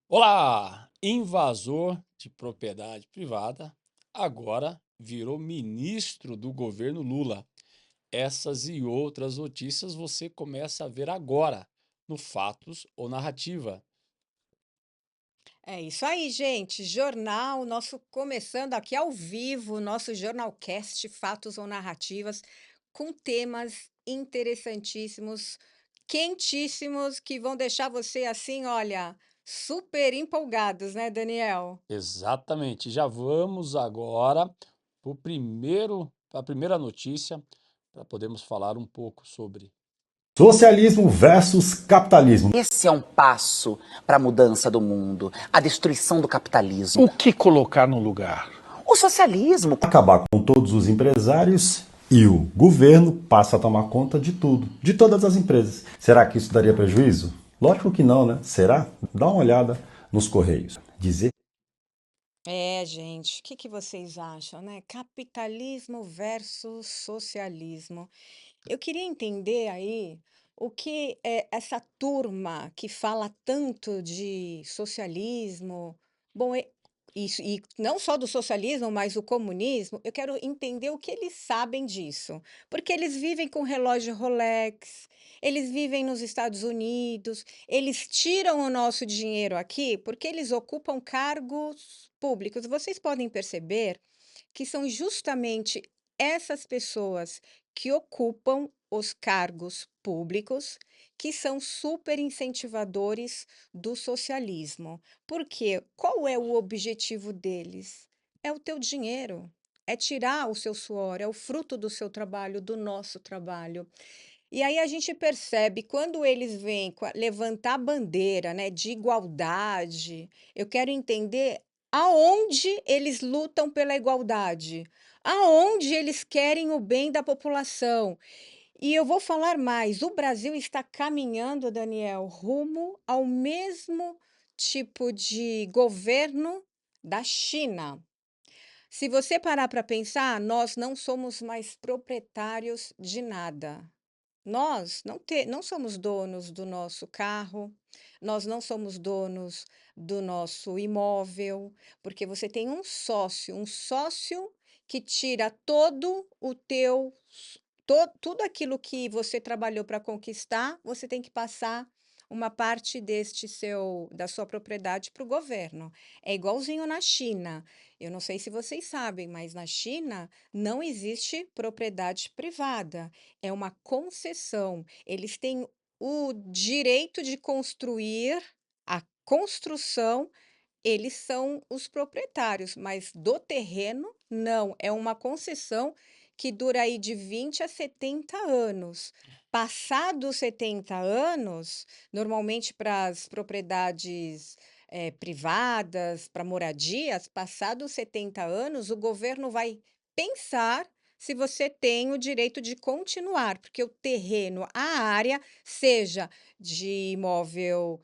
Olá! Invasor de propriedade privada agora virou ministro do governo Lula. Essas e outras notícias você começa a ver agora no Fatos ou Narrativa. É isso aí, gente. Jornal, nosso começando aqui ao vivo, nosso Jornalcast Fatos ou Narrativas, com temas interessantíssimos, quentíssimos, que vão deixar você assim, olha, super empolgados, né, Daniel? Exatamente. Já vamos agora para a primeira notícia, para podermos falar um pouco sobre. Socialismo versus capitalismo. Esse é um passo para a mudança do mundo, a destruição do capitalismo. O que colocar no lugar? O socialismo. Acabar com todos os empresários e o governo passa a tomar conta de tudo, de todas as empresas. Será que isso daria prejuízo? Lógico que não, né? Será? Dá uma olhada nos Correios. Dizer É, gente, o que que vocês acham, né? Capitalismo versus socialismo. Eu queria entender aí o que é essa turma que fala tanto de socialismo. Bom, isso, e não só do socialismo, mas o comunismo. Eu quero entender o que eles sabem disso. Porque eles vivem com relógio Rolex, eles vivem nos Estados Unidos, eles tiram o nosso dinheiro aqui porque eles ocupam cargos públicos. Vocês podem perceber que são justamente essas pessoas que ocupam os cargos públicos que são super incentivadores do socialismo. Porque qual é o objetivo deles? É o teu dinheiro, é tirar o seu suor, é o fruto do seu trabalho, do nosso trabalho. E aí a gente percebe quando eles vêm levantar a bandeira, né, de igualdade. Eu quero entender aonde eles lutam pela igualdade, aonde eles querem o bem da população. E eu vou falar mais: o Brasil está caminhando, Daniel, rumo ao mesmo tipo de governo da China. Se você parar para pensar, nós não somos mais proprietários de nada. Nós não somos donos do nosso carro, nós não somos donos do nosso imóvel, porque você tem um sócio que tira todo o teu, tudo aquilo que você trabalhou para conquistar, você tem que passar uma parte da sua propriedade para o governo. É igualzinho na China. Eu não sei se vocês sabem, mas na China não existe propriedade privada, é uma concessão. Eles têm o direito de construir a construção, eles são os proprietários, mas do terreno, não. É uma concessão que dura aí de 20 a 70 anos. Passados 70 anos, normalmente para as propriedades privadas, para moradias, passados 70 anos, o governo vai pensar se você tem o direito de continuar, porque o terreno, a área, seja de imóvel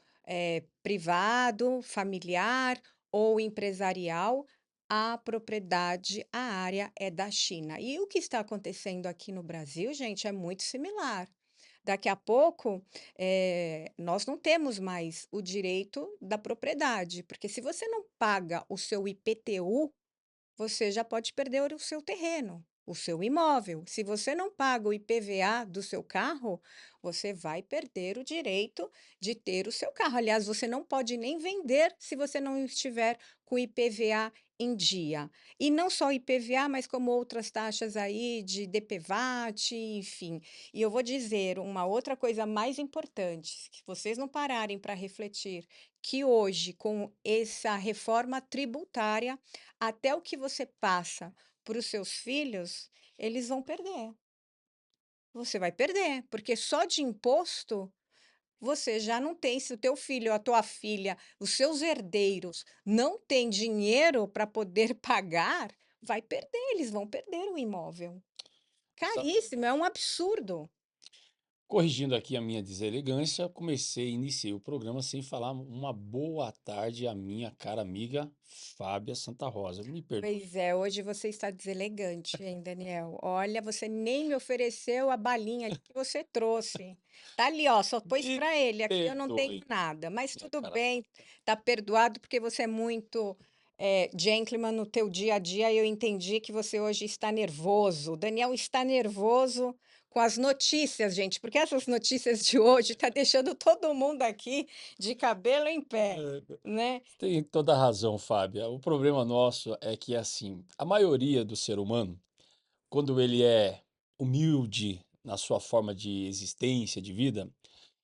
privado, familiar ou empresarial, a propriedade, a área é da China. E o que está acontecendo aqui no Brasil, gente, é muito similar. Daqui a pouco, nós não temos mais o direito da propriedade, porque se você não paga o seu IPTU, você já pode perder o seu terreno, o seu imóvel. Se você não paga o IPVA do seu carro, você vai perder o direito de ter o seu carro. Aliás, você não pode nem vender se você não estiver com o IPVA em dia. E não só o IPVA, mas como outras taxas aí de DPVAT, enfim. E eu vou dizer uma outra coisa mais importante, que vocês não pararem para refletir, que hoje, com essa reforma tributária, até o que você passa para os seus filhos, eles vão perder. Você vai perder, porque só de imposto você já não tem. Se o teu filho ou a tua filha, os seus herdeiros, não têm dinheiro para poder pagar, vai perder, eles vão perder o imóvel. Exa- Caríssimo, é um absurdo. Corrigindo aqui a minha deselegância, iniciei o programa sem falar uma boa tarde à minha cara amiga Fábia Santa Rosa. Me perdoe. Pois é, hoje você está deselegante, hein, Daniel? Olha, você nem me ofereceu a balinha ali que você trouxe. Tá ali, ó, só pôs Me para ele. Aqui eu não tenho perdoe, nada, mas minha tudo cara. bem, tá perdoado porque você é muito gentleman no teu dia a dia. Eu entendi que você hoje está nervoso. O Daniel está nervoso com as notícias, gente, porque essas notícias de hoje tá deixando todo mundo aqui de cabelo em pé, É, né? você tem toda a razão, Fábia. O problema nosso é que, assim, a maioria do ser humano, quando ele é humilde na sua forma de existência, de vida,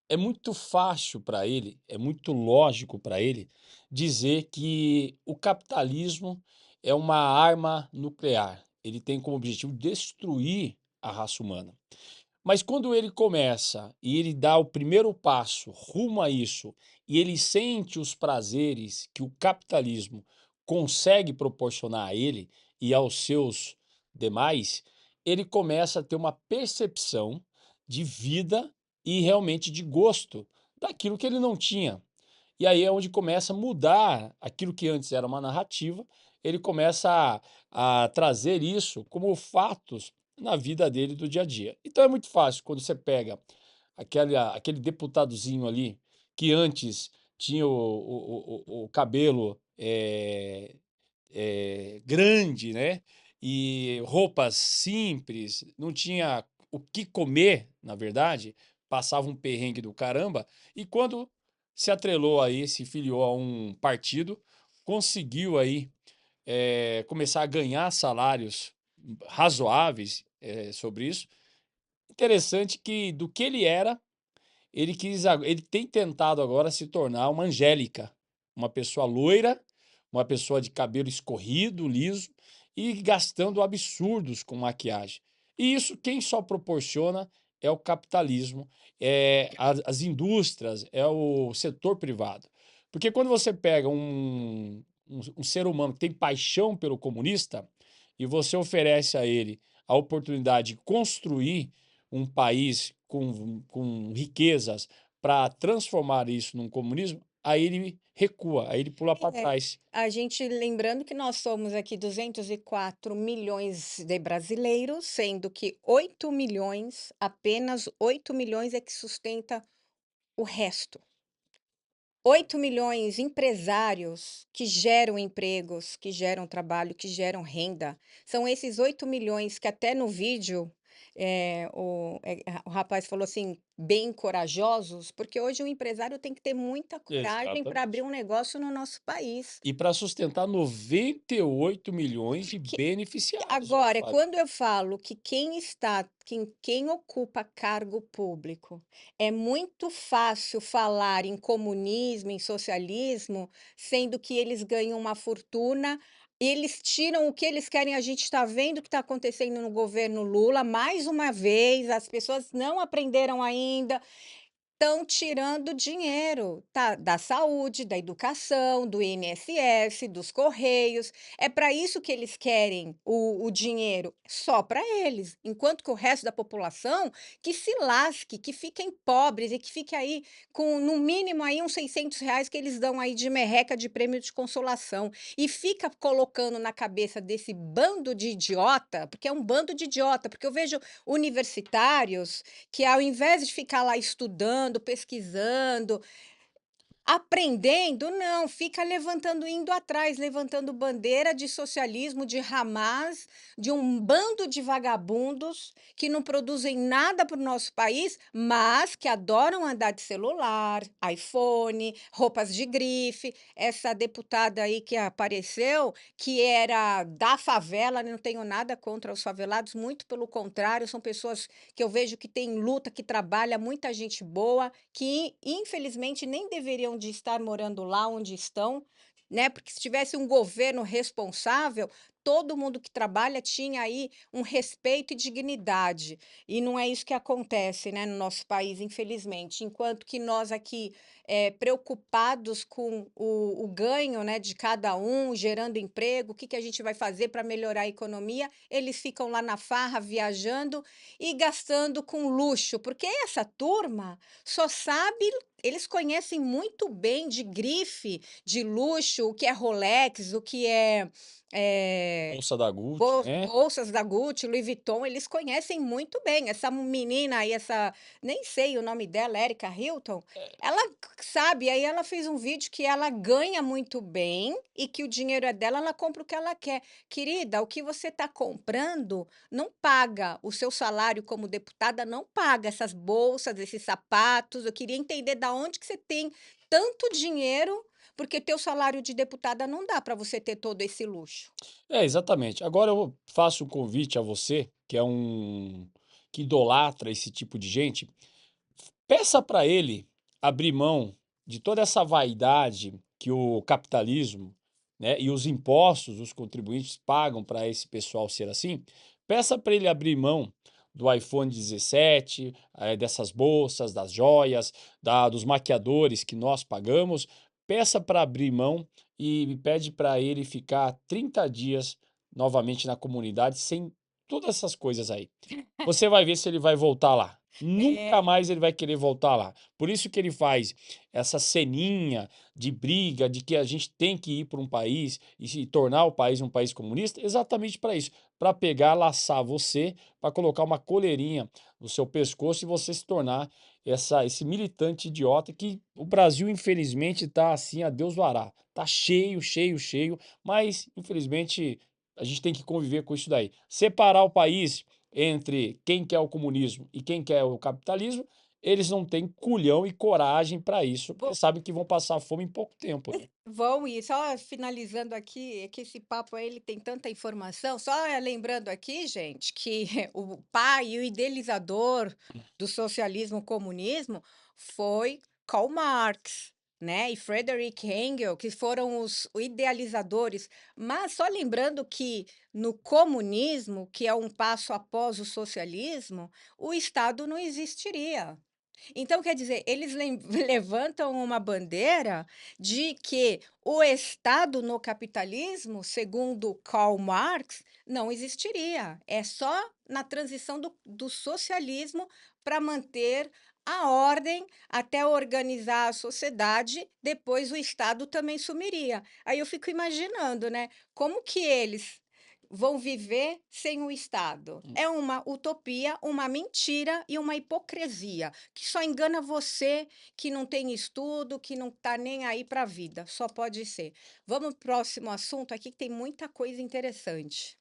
é muito fácil para ele, é muito lógico para ele dizer que o capitalismo é uma arma nuclear. Ele tem como objetivo destruir a raça humana. Mas quando ele começa e ele dá o primeiro passo rumo a isso, e ele sente os prazeres que o capitalismo consegue proporcionar a ele e aos seus demais, ele começa a ter uma percepção de vida e realmente de gosto daquilo que ele não tinha. E aí é onde começa a mudar aquilo que antes era uma narrativa, ele começa a trazer isso como fatos na vida dele do dia a dia. Então é muito fácil quando você pega aquele deputadozinho ali que antes tinha o cabelo grande, né? E roupas simples, não tinha o que comer, na verdade, passava um perrengue do caramba, e quando se atrelou aí, se filiou a um partido, conseguiu aí começar a ganhar salários razoáveis sobre isso. Interessante que do que ele era, ele tem tentado agora se tornar uma Angélica, uma pessoa loira, uma pessoa de cabelo escorrido, liso e gastando absurdos com maquiagem. E isso quem só proporciona é o capitalismo, é as indústrias, é o setor privado. Porque quando você pega um ser humano que tem paixão pelo comunista e você oferece a ele a oportunidade de construir um país com riquezas para transformar isso num comunismo, aí ele recua, aí ele pula para É, trás. a gente lembrando que nós somos aqui 204 milhões de brasileiros, sendo que 8 milhões, apenas 8 milhões é que sustenta o resto. 8 milhões empresários que geram empregos, que geram trabalho, que geram renda. São esses 8 milhões que até no vídeo o rapaz falou assim, bem corajosos, porque hoje o empresário tem que ter muita coragem para abrir Exatamente. um negócio no nosso país. E para sustentar 98 milhões de Que beneficiários, ô agora, Fábio. quando eu falo que quem ocupa cargo público, é muito fácil falar em comunismo, em socialismo, sendo que eles ganham uma fortuna, eles tiram o que eles querem. A gente está vendo o que está acontecendo no governo Lula, mais uma vez, as pessoas não aprenderam ainda. Estão tirando dinheiro, tá, da saúde, da educação, do INSS, dos Correios. É para isso que eles querem o dinheiro, só para eles. Enquanto que o resto da população que se lasque, que fiquem pobres e que fique aí com, no mínimo, aí uns R$ 600 que eles dão aí de merreca de prêmio de consolação. E fica colocando na cabeça desse bando de idiota, porque é um bando de idiota, porque eu vejo universitários que ao invés de ficar lá estudando, pesquisando, aprendendo, não, fica levantando, indo atrás, levantando bandeira de socialismo, de Hamas, de um bando de vagabundos que não produzem nada para o nosso país, mas que adoram andar de celular, iPhone, roupas de grife. Essa deputada aí que apareceu, que era da favela, não tenho nada contra os favelados, muito pelo contrário, são pessoas que eu vejo que têm luta, que trabalha, muita gente boa, que infelizmente nem deveriam de estar morando lá onde estão, né? Porque se tivesse um governo responsável, todo mundo que trabalha tinha aí um respeito e dignidade. E não é isso que acontece, né, no nosso país, infelizmente. Enquanto que nós aqui, preocupados com o ganho, né, de cada um, gerando emprego, o que que a gente vai fazer para melhorar a economia, eles ficam lá na farra, viajando e gastando com luxo, porque essa turma só sabe, eles conhecem muito bem de grife, de luxo, o que é Rolex, o que é, Bolsa da Gucci, né? bolsas da Gucci, Louis Vuitton, eles conhecem muito bem. Essa menina aí, essa, nem sei o nome dela, Erika Hilton, ela sabe, aí ela fez um vídeo que ela ganha muito bem e que o dinheiro é dela, ela compra o que ela quer. Querida, o que você está comprando não paga, o seu salário como deputada não paga essas bolsas, esses sapatos. Eu queria entender da onde que você tem tanto dinheiro, porque teu salário de deputada não dá para você ter todo esse luxo. É, exatamente. Agora eu faço um convite a você, que é que idolatra esse tipo de gente, peça para ele abrir mão de toda essa vaidade que o capitalismo, né, e os impostos, os contribuintes pagam para esse pessoal ser assim. Peça para ele abrir mão do iPhone 17, dessas bolsas, das joias, dos maquiadores que nós pagamos. Peça para abrir mão e pede para ele ficar 30 dias novamente na comunidade sem todas essas coisas aí. Você vai ver se ele vai voltar lá. Nunca É. mais ele vai querer voltar lá. Por isso que ele faz essa ceninha de briga, de que a gente tem que ir para um país e se tornar o país um país comunista, exatamente para isso, para pegar, laçar você, para colocar uma coleirinha no seu pescoço e você se tornar esse militante idiota que o Brasil, infelizmente, está assim, a Deus vará. Tá cheio, cheio, cheio, mas infelizmente a gente tem que conviver com isso daí. Separar o país entre quem quer o comunismo e quem quer o capitalismo, eles não têm culhão e coragem para isso, porque Vo sabem que vão passar fome em pouco tempo, né. Vão ir. Só finalizando aqui, é que esse papo aí, ele tem tanta informação, só lembrando aqui, gente, que o pai e o idealizador do socialismo, comunismo, foi Karl Marx, né, e Friedrich Engels, que foram os idealizadores. Mas só lembrando que no comunismo, que é um passo após o socialismo, o Estado não existiria. Então, quer dizer, eles levantam uma bandeira de que o Estado no capitalismo, segundo Karl Marx, não existiria. É só na transição do socialismo para manter a ordem até organizar a sociedade, depois o Estado também sumiria. Aí eu fico imaginando, né? Como que eles vão viver sem o Estado? É uma utopia, uma mentira e uma hipocrisia que só engana você que não tem estudo, que não está nem aí para a vida, só pode ser. Vamos para o próximo assunto aqui que tem muita coisa interessante.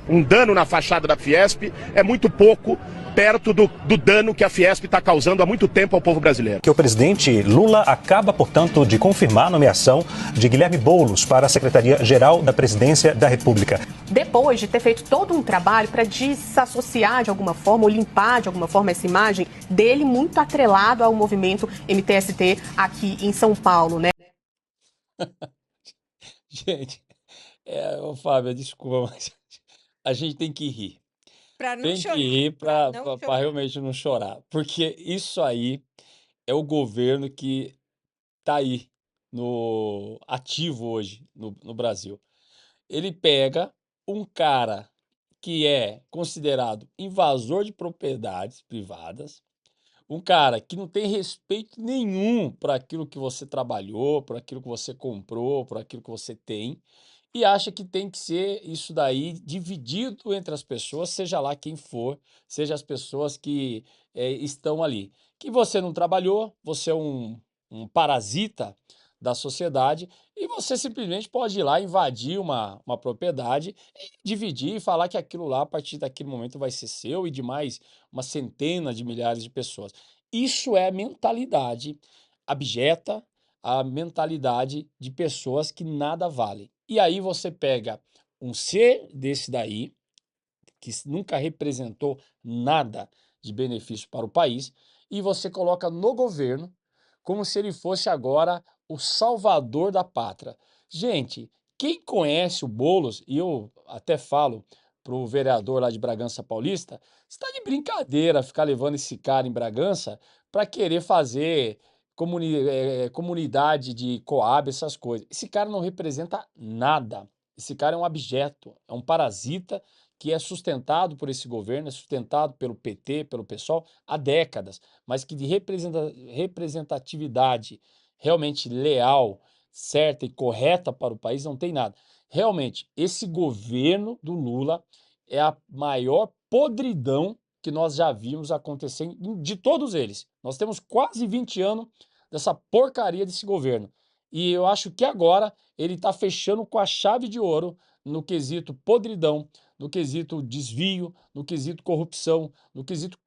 Um dano na fachada da Fiesp é muito pouco perto do dano que a Fiesp está causando há muito tempo ao povo brasileiro. Que o presidente Lula acaba, portanto, de confirmar a nomeação de Guilherme Boulos para a Secretaria-Geral da Presidência da República. Depois de ter feito todo um trabalho para desassociar de alguma forma, ou limpar de alguma forma essa imagem dele muito atrelado ao movimento MTST aqui em São Paulo, né? Gente, ô Fábio, desculpa, mas a gente tem que rir. Para não Tem que chorar, rir para para não chorar. realmente não chorar, porque isso aí é o governo que tá aí no ativo hoje no Brasil. Ele pega um cara que é considerado invasor de propriedades privadas, um cara que não tem respeito nenhum por aquilo que você trabalhou, por aquilo que você comprou, por aquilo que você tem, e acha que tem que ser isso daí dividido entre as pessoas, seja lá quem for, seja as pessoas que estão ali. Que você não trabalhou, você é um parasita da sociedade e você simplesmente pode ir lá invadir uma propriedade e dividir e falar que aquilo lá, a partir daquele momento, vai ser seu e de mais uma centena de milhares de pessoas. Isso é a mentalidade abjeta, a mentalidade de pessoas que nada valem. E aí você pega um ser desse daí, que nunca representou nada de benefício para o país, e você coloca no governo como se ele fosse agora o salvador da pátria. Gente, quem conhece o Boulos, e eu até falo pro vereador lá de Bragança Paulista, está de brincadeira ficar levando esse cara em Bragança para querer fazer comunidade de Coab, essas coisas. Esse cara não representa nada. Esse cara é um abjeto, é um parasita que é sustentado por esse governo, é sustentado pelo PT, pelo PSOL há décadas, mas que de representatividade realmente leal, certa e correta para o país, não tem nada. Realmente, esse governo do Lula é a maior podridão que nós já vimos acontecer de todos eles. Nós temos quase 20 anos dessa porcaria desse governo. E eu acho que agora ele está fechando com a chave de ouro no quesito podridão, no quesito desvio, no quesito corrupção, no quesito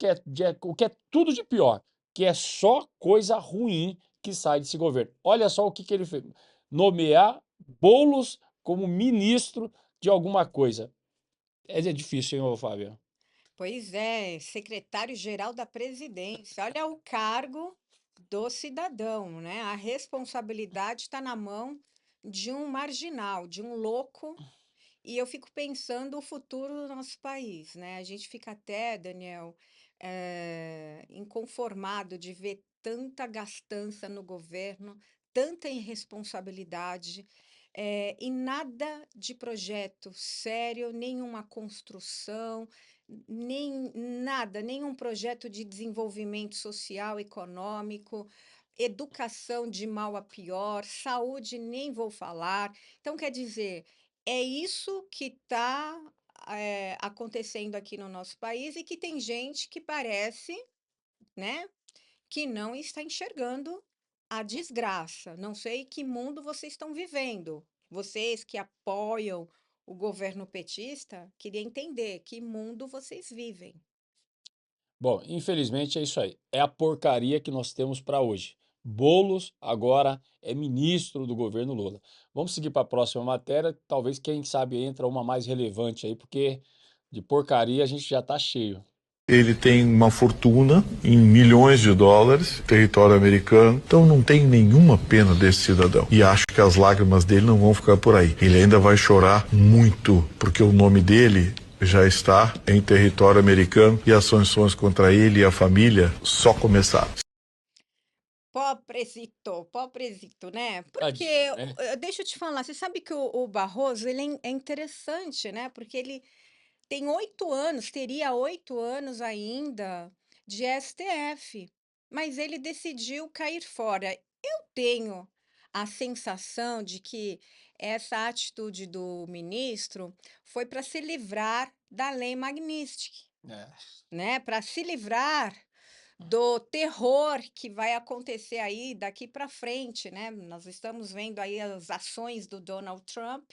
o que é tudo de pior, que é só coisa ruim que sai desse governo. Olha só o que ele fez. Nomear Boulos como ministro de alguma coisa. É difícil, hein, ô Fábio? Pois é, secretário-geral da presidência. Olha o cargo do cidadão, né? A responsabilidade está na mão de um marginal, de um louco. E eu fico pensando o futuro do nosso país, né? A gente fica até, Daniel, inconformado de ver tanta gastança no governo, tanta irresponsabilidade, e nada de projeto sério, nenhuma construção, nem nada, nenhum projeto de desenvolvimento social, econômico, educação de mal a pior, saúde, nem vou falar. Então, quer dizer, é isso que está acontecendo aqui no nosso país e que tem gente que parece, né, que não está enxergando a desgraça. Não sei que mundo vocês estão vivendo. Vocês que apoiam o governo petista, queria entender que mundo vocês vivem. Bom, infelizmente é isso aí. É a porcaria que nós temos para hoje. Boulos agora é ministro do governo Lula. Vamos seguir para a próxima matéria. Talvez, quem sabe, entra uma mais relevante aí, porque de porcaria a gente já está cheio. Ele tem uma fortuna em milhões de dólares, território americano, então não tem nenhuma pena desse cidadão. E acho que as lágrimas dele não vão ficar por aí. Ele ainda vai chorar muito, porque o nome dele já está em território americano e as sanções contra ele e a família só começaram. Pobrecito, né? Porque, Tadinho, né? deixa eu te falar, você sabe que o Barroso, ele é interessante, né? Porque ele tem 8 anos, teria 8 anos ainda de STF, mas ele decidiu cair fora. Eu tenho a sensação de que essa atitude do ministro foi para se livrar da lei Magnitsky, É. né? Para se livrar do terror que vai acontecer aí daqui para frente, né? Nós estamos vendo aí as ações do Donald Trump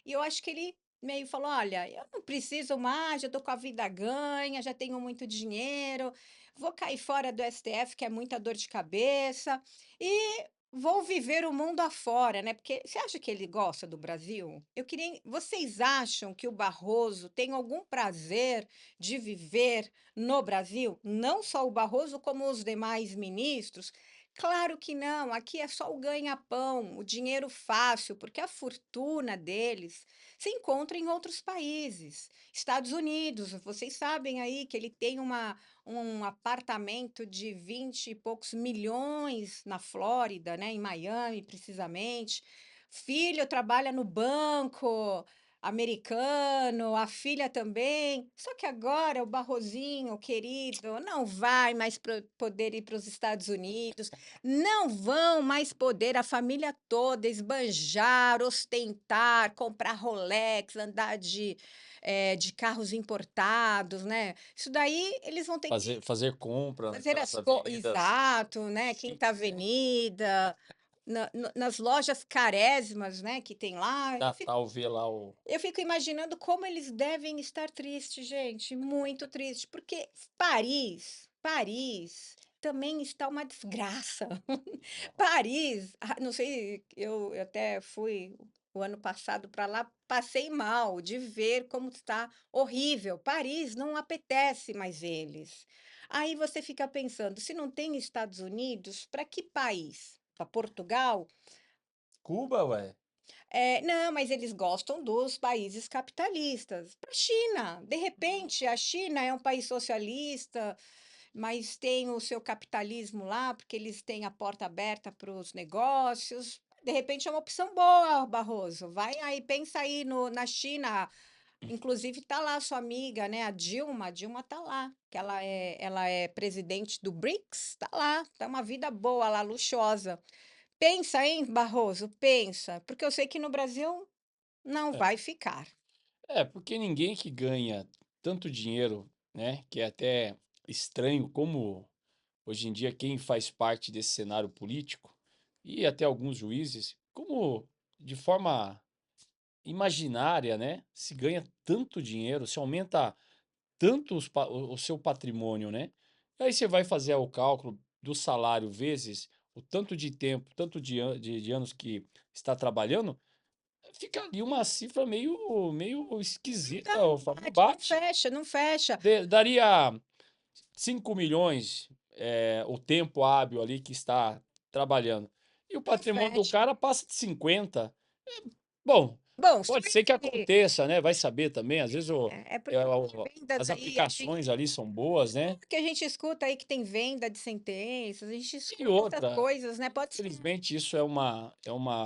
e eu acho que ele meio falou: olha, eu não preciso mais, já estou com a vida ganha, já tenho muito dinheiro, vou cair fora do STF, que é muita dor de cabeça, e vou viver o mundo afora, né? Porque você acha que ele gosta do Brasil? Vocês acham que o Barroso tem algum prazer de viver no Brasil? Não só o Barroso, como os demais ministros? Claro que não, aqui é só o ganha-pão, o dinheiro fácil, porque a fortuna deles se encontra em outros países. Estados Unidos, vocês sabem aí que ele tem um apartamento de 20 e poucos milhões na Flórida, né, em Miami, precisamente. Filho trabalha no banco americano, a filha também. Só que agora o Barrozinho, querido, não vai mais poder ir para os Estados Unidos, não vão mais poder a família toda esbanjar, ostentar, comprar Rolex, andar de carros importados, né? Isso daí eles vão ter que Fazer compra fazer naquelas as coisas. avenidas Exato, né? Quinta chiques, né? Avenida, nas lojas carésimas, né? Que tem lá. Natal, ver lá o. Eu fico imaginando como eles devem estar tristes, gente, muito tristes, porque Paris também está uma desgraça. Paris, não sei, eu até fui o ano passado para lá, passei mal de ver como está horrível. Paris não apetece mais eles. Aí você fica pensando, se não tem Estados Unidos, para que país? Para Portugal? Cuba, ué. Não, mas eles gostam dos países capitalistas. Para a China, de repente, a China é um país socialista, mas tem o seu capitalismo lá, porque eles têm a porta aberta para os negócios. De repente é uma opção boa, Barroso. Vai aí, pensa aí na China. Inclusive está lá a sua amiga, né, a Dilma está lá, que ela é presidente do BRICS, está lá, tá uma vida boa lá, luxuosa. Pensa, hein, Barroso, pensa, porque eu sei que no Brasil não É. vai ficar. Porque ninguém que ganha tanto dinheiro, né, que é até estranho como hoje em dia quem faz parte desse cenário político e até alguns juízes, como de forma imaginária, né, se ganha tanto dinheiro, se aumenta tanto o seu patrimônio, né? E aí você vai fazer o cálculo do salário vezes o tanto de tempo, tanto de anos que está trabalhando, fica ali uma cifra meio esquisita, Não ó, não bate, não bate. fecha, não fecha. Daria 5 milhões, o tempo hábil ali que está trabalhando. E o Não patrimônio do fecha. cara passa de 50. Bom, Bom, só pode ser que esse aconteça, né? Vai saber também. Às vezes é porque tem vendas as aí, a gente aplicações ali são boas, né? que a gente escuta aí que tem venda de sentenças, a gente E escuta essas outra, coisas, né, pode ser. infelizmente, isso é uma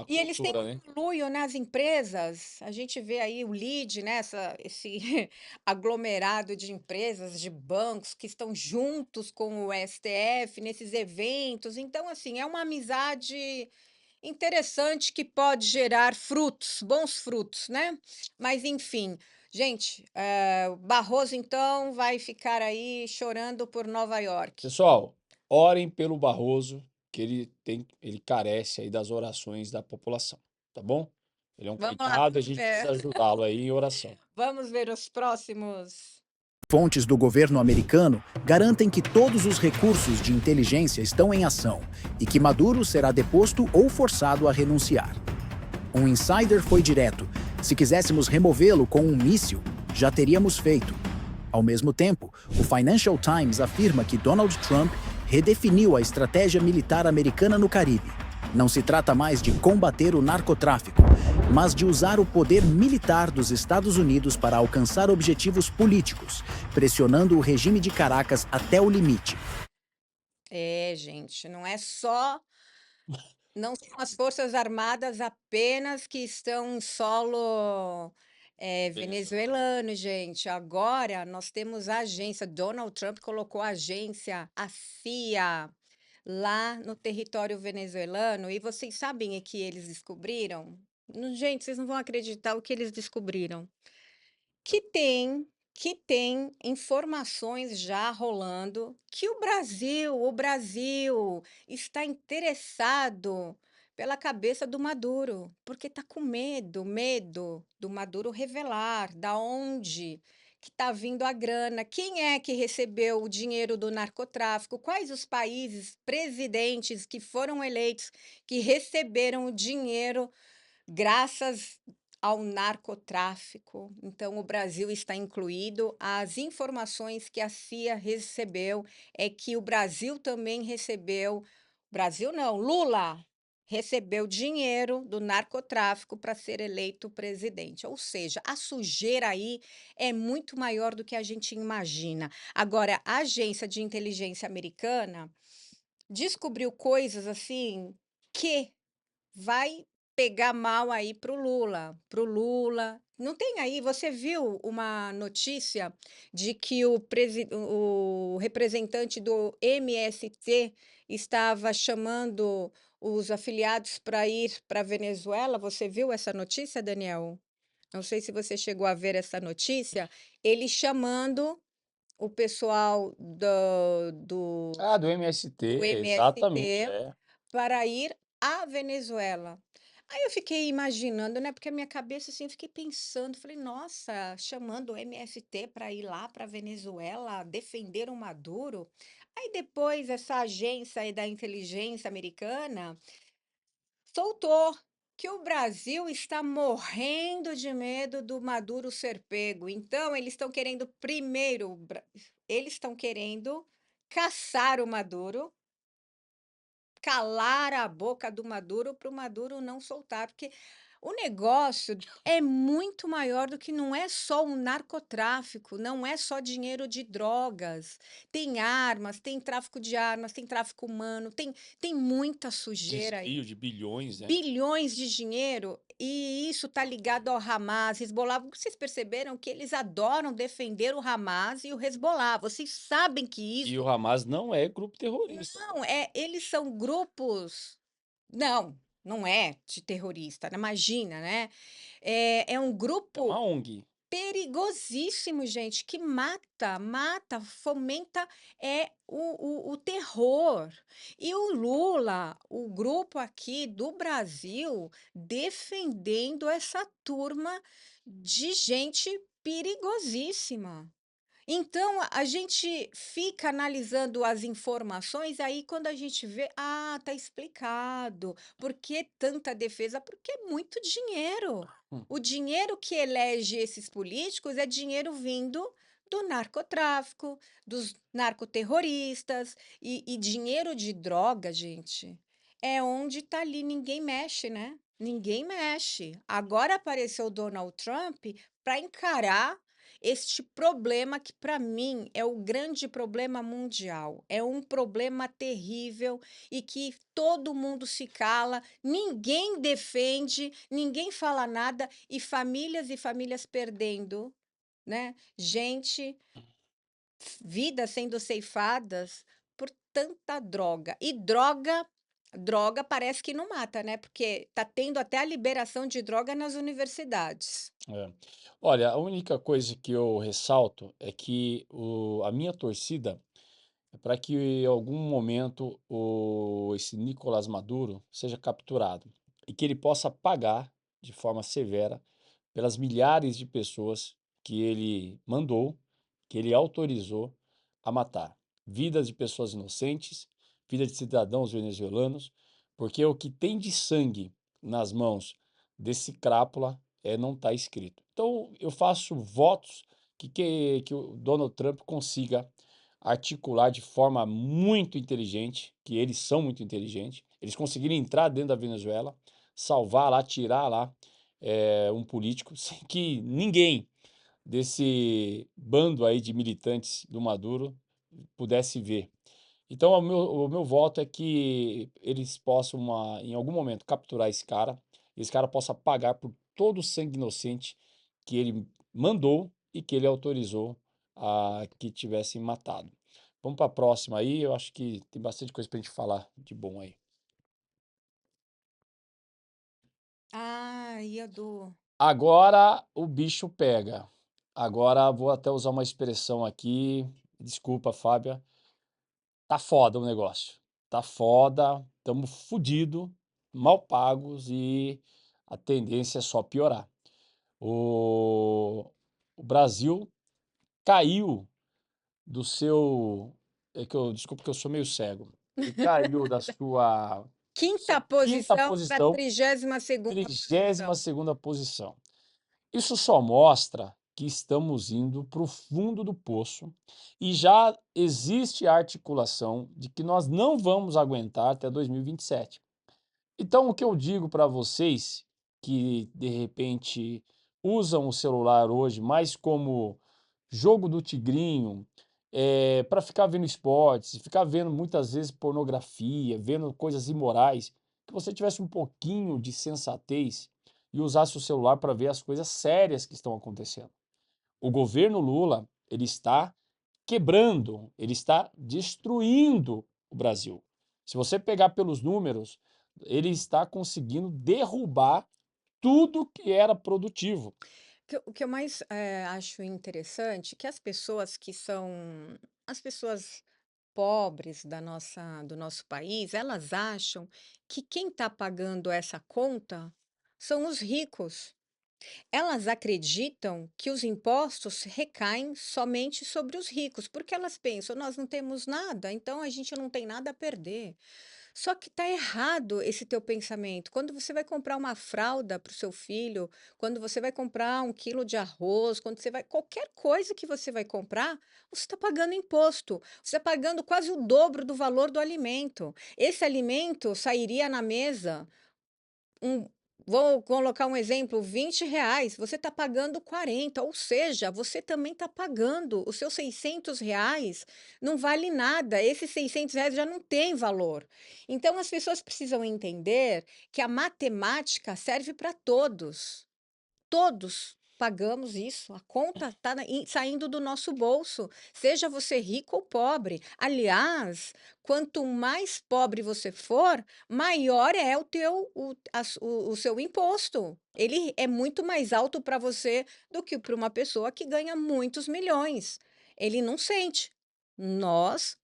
E eles têm cultura, um né? conluio nas empresas, a gente vê aí o lead, né, esse aglomerado de empresas, de bancos que estão juntos com o STF nesses eventos, então, assim, é uma amizade interessante que pode gerar frutos, bons frutos, né? Mas enfim, gente, o Barroso então vai ficar aí chorando por Nova York. Pessoal, orem pelo Barroso, que ele carece aí das orações da população, tá bom? Ele é um Vamos lá, coitado, a gente precisa ajudá-lo aí em oração. vamos ver os próximos. Fontes do governo americano garantem que todos os recursos de inteligência estão em ação e que Maduro será deposto ou forçado a renunciar. Um insider foi direto: se quiséssemos removê-lo com um míssil, já teríamos feito. Ao mesmo tempo, o Financial Times afirma que Donald Trump redefiniu a estratégia militar americana no Caribe. Não se trata mais de combater o narcotráfico, mas de usar o poder militar dos Estados Unidos para alcançar objetivos políticos, pressionando o regime de Caracas até o limite. Gente, não são as Forças Armadas apenas que estão em solo venezuelano, gente. Agora nós temos a agência, Donald Trump colocou a agência, a CIA, lá no território venezuelano, e vocês sabem o que eles descobriram? Gente, vocês não vão acreditar o que eles descobriram. Que tem informações já rolando que o Brasil está interessado pela cabeça do Maduro, porque está com medo do Maduro revelar da onde que está vindo a grana, quem é que recebeu o dinheiro do narcotráfico, quais os países presidentes que foram eleitos que receberam o dinheiro graças ao narcotráfico. Então, o Brasil está incluído. As informações que a CIA recebeu é que o Brasil também recebeu, Brasil não, Lula recebeu dinheiro do narcotráfico para ser eleito presidente. Ou seja, a sujeira aí é muito maior do que a gente imagina. Agora, a agência de inteligência americana descobriu coisas assim que vai pegar mal aí para o Lula. Não tem aí, você viu uma notícia de que o representante do MST estava chamando os afiliados para ir para a Venezuela? Você viu essa notícia, Daniel? Não sei se você chegou a ver essa notícia. Ele chamando o pessoal Do MST, do exatamente, MST para ir à Venezuela. Aí eu fiquei imaginando, né? Porque a minha cabeça assim, eu fiquei pensando, falei, nossa, chamando o MST para ir lá para a Venezuela defender o Maduro. Aí depois essa agência aí da inteligência americana soltou que o Brasil está morrendo de medo do Maduro ser pego. Então, eles estão querendo primeiro, eles estão querendo caçar o Maduro, calar a boca do Maduro para o Maduro não soltar, porque O negócio é muito maior do que não é só o narcotráfico, não é só dinheiro de drogas. Tem armas, tem tráfico de armas, tem tráfico humano, tem muita sujeira aí. Desvio de bilhões, né? Bilhões de dinheiro, e isso está ligado ao Hamas, Hezbollah. Vocês perceberam que eles adoram defender o Hamas e o Hezbollah. Vocês sabem que E isso o Hamas não é grupo terrorista. não é, eles são grupos. Não, não é de terrorista, né? Imagina, né? É um É uma grupo ONG. perigosíssimo, gente, que mata, fomenta o terror. E o Lula, o grupo aqui do Brasil, defendendo essa turma de gente perigosíssima. Então, a gente fica analisando as informações, aí quando a gente vê, tá explicado. Por que tanta defesa? Porque é muito dinheiro. Hum. O dinheiro que elege esses políticos é dinheiro vindo do narcotráfico, dos narcoterroristas e dinheiro de droga, gente. É onde tá ali, ninguém mexe, né? Ninguém mexe. Agora apareceu o Donald Trump para encarar este problema que, para mim, é o grande problema mundial. É um problema terrível e que todo mundo se cala, ninguém defende, ninguém fala nada e famílias perdendo, né? Gente, vidas sendo ceifadas por tanta droga. E droga parece que não mata, né? Porque tá tendo até a liberação de droga nas universidades. É. Olha, a única coisa que eu ressalto é que a minha torcida é para que em algum momento esse Nicolás Maduro seja capturado e que ele possa pagar de forma severa pelas milhares de pessoas que ele mandou, que ele autorizou a matar. Vidas de pessoas inocentes, vidas de cidadãos venezuelanos, porque o que tem de sangue nas mãos desse crápula não está escrito. Então, eu faço votos que o Donald Trump consiga articular de forma muito inteligente, que eles são muito inteligentes, eles conseguiram entrar dentro da Venezuela, salvar lá, tirar lá um político, sem que ninguém desse bando aí de militantes do Maduro pudesse ver. Então, o meu voto é que eles possam, em algum momento, capturar esse cara possa pagar por todo o sangue inocente que ele mandou e que ele autorizou a que tivessem matado. Vamos para a próxima aí, eu acho que tem bastante coisa para a gente falar de bom aí. Edu. Agora o bicho pega. Agora vou até usar uma expressão aqui, desculpa, Fábia. Tá foda o negócio. Tá foda, estamos fudido, mal pagos e a tendência é só piorar. O Brasil caiu do seu. Desculpa que eu sou meio cego. Ele caiu da sua Quinta quinta posição para posição, 32ª posição. 32ª posição. Isso só mostra que estamos indo para o fundo do poço e já existe a articulação de que nós não vamos aguentar até 2027. Então, o que eu digo para vocês que de repente usam o celular hoje mais como jogo do tigrinho, para ficar vendo esportes, ficar vendo muitas vezes pornografia, vendo coisas imorais, que você tivesse um pouquinho de sensatez e usasse o celular para ver as coisas sérias que estão acontecendo. O governo Lula, ele está quebrando, ele está destruindo o Brasil. Se você pegar pelos números, ele está conseguindo derrubar tudo que era produtivo. O que eu mais acho interessante é que as pessoas que são as pessoas pobres do nosso país, elas acham que quem está pagando essa conta são os ricos. Elas acreditam que os impostos recaem somente sobre os ricos, porque elas pensam, nós não temos nada, então a gente não tem nada a perder. Só que está errado esse teu pensamento. Quando você vai comprar uma fralda para o seu filho, quando você vai comprar 1 quilo de arroz, quando você vai. Qualquer coisa que você vai comprar, você está pagando imposto. Você está pagando quase o dobro do valor do alimento. Esse alimento sairia na mesa Vou colocar um exemplo, R$ 20, você está pagando 40, ou seja, você também está pagando. Os seus R$ 600 não vale nada, esses R$ 600 já não tem valor. Então, as pessoas precisam entender que a matemática serve para todos. Todos pagamos isso, a conta está saindo do nosso bolso, seja você rico ou pobre. Aliás, quanto mais pobre você for, maior é o seu imposto. Ele é muito mais alto para você do que para uma pessoa que ganha muitos milhões. Ele não sente.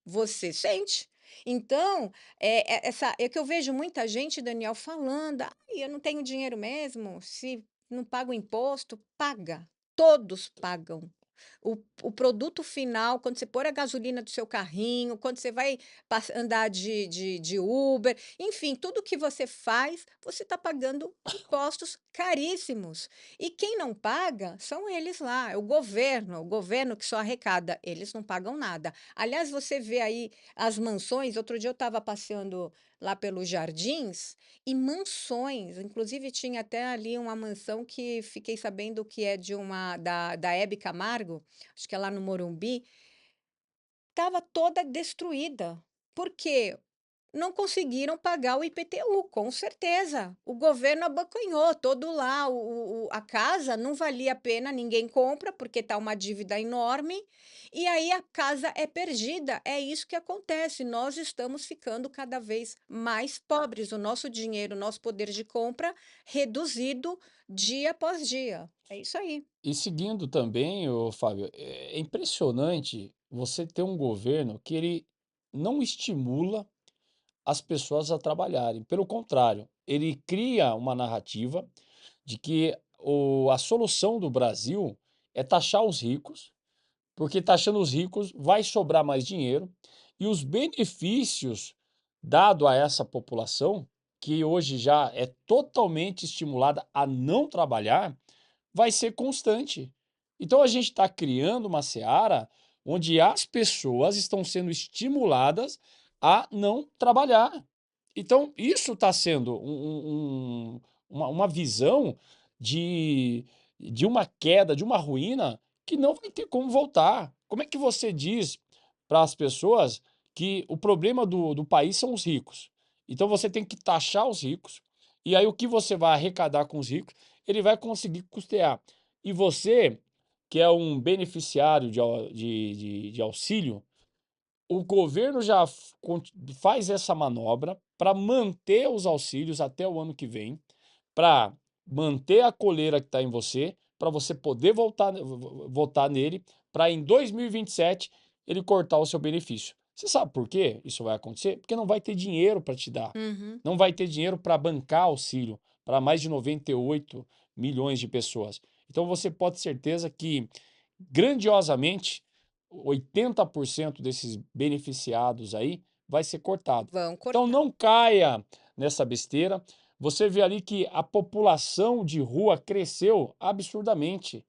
Você sente. Então, é que eu vejo muita gente, Daniel, falando: "Ai, eu não tenho dinheiro mesmo. Se não paga o imposto?" Paga, todos pagam. O produto final, quando você pôr a gasolina do seu carrinho, quando você vai andar de Uber, enfim, tudo que você faz, você está pagando impostos caríssimos. E quem não paga são eles lá, é o governo que só arrecada, eles não pagam nada. Aliás, você vê aí as mansões, outro dia eu estava passeando lá pelos jardins, e mansões, inclusive tinha até ali uma mansão que fiquei sabendo que é da Hebe Camargo, acho que é lá no Morumbi, estava toda destruída. Por quê? Não conseguiram pagar o IPTU, com certeza. O governo abocanhou todo lá. A casa não valia a pena, ninguém compra, porque está uma dívida enorme. E aí a casa é perdida. É isso que acontece. Nós estamos ficando cada vez mais pobres. O nosso dinheiro, o nosso poder de compra reduzido dia após dia. É isso aí. E seguindo também, ô Fábio, é impressionante você ter um governo que ele não estimula as pessoas a trabalharem. Pelo contrário, ele cria uma narrativa de que a solução do Brasil é taxar os ricos, porque taxando os ricos vai sobrar mais dinheiro e os benefícios dado a essa população, que hoje já é totalmente estimulada a não trabalhar, vai ser constante. Então a gente está criando uma seara onde as pessoas estão sendo estimuladas a não trabalhar. Então isso está sendo uma visão de, de uma queda, de uma ruína que não vai ter como voltar. Como é que você diz para as pessoas que o problema do país são os ricos? Então você tem que taxar os ricos, e aí o que você vai arrecadar com os ricos, ele vai conseguir custear. E você, que é um beneficiário de auxílio, o governo já faz essa manobra para manter os auxílios até o ano que vem, para manter a coleira que está em você, para você poder votar nele, para em 2027 ele cortar o seu benefício. Você sabe por quê isso vai acontecer? Porque não vai ter dinheiro para te dar. Uhum. Não vai ter dinheiro para bancar auxílio para mais de 98 milhões de pessoas. Então você pode ter certeza que, grandiosamente, 80% desses beneficiados aí vai ser cortado. Vão Então cortar. não caia nessa besteira. Você vê ali que a população de rua cresceu absurdamente.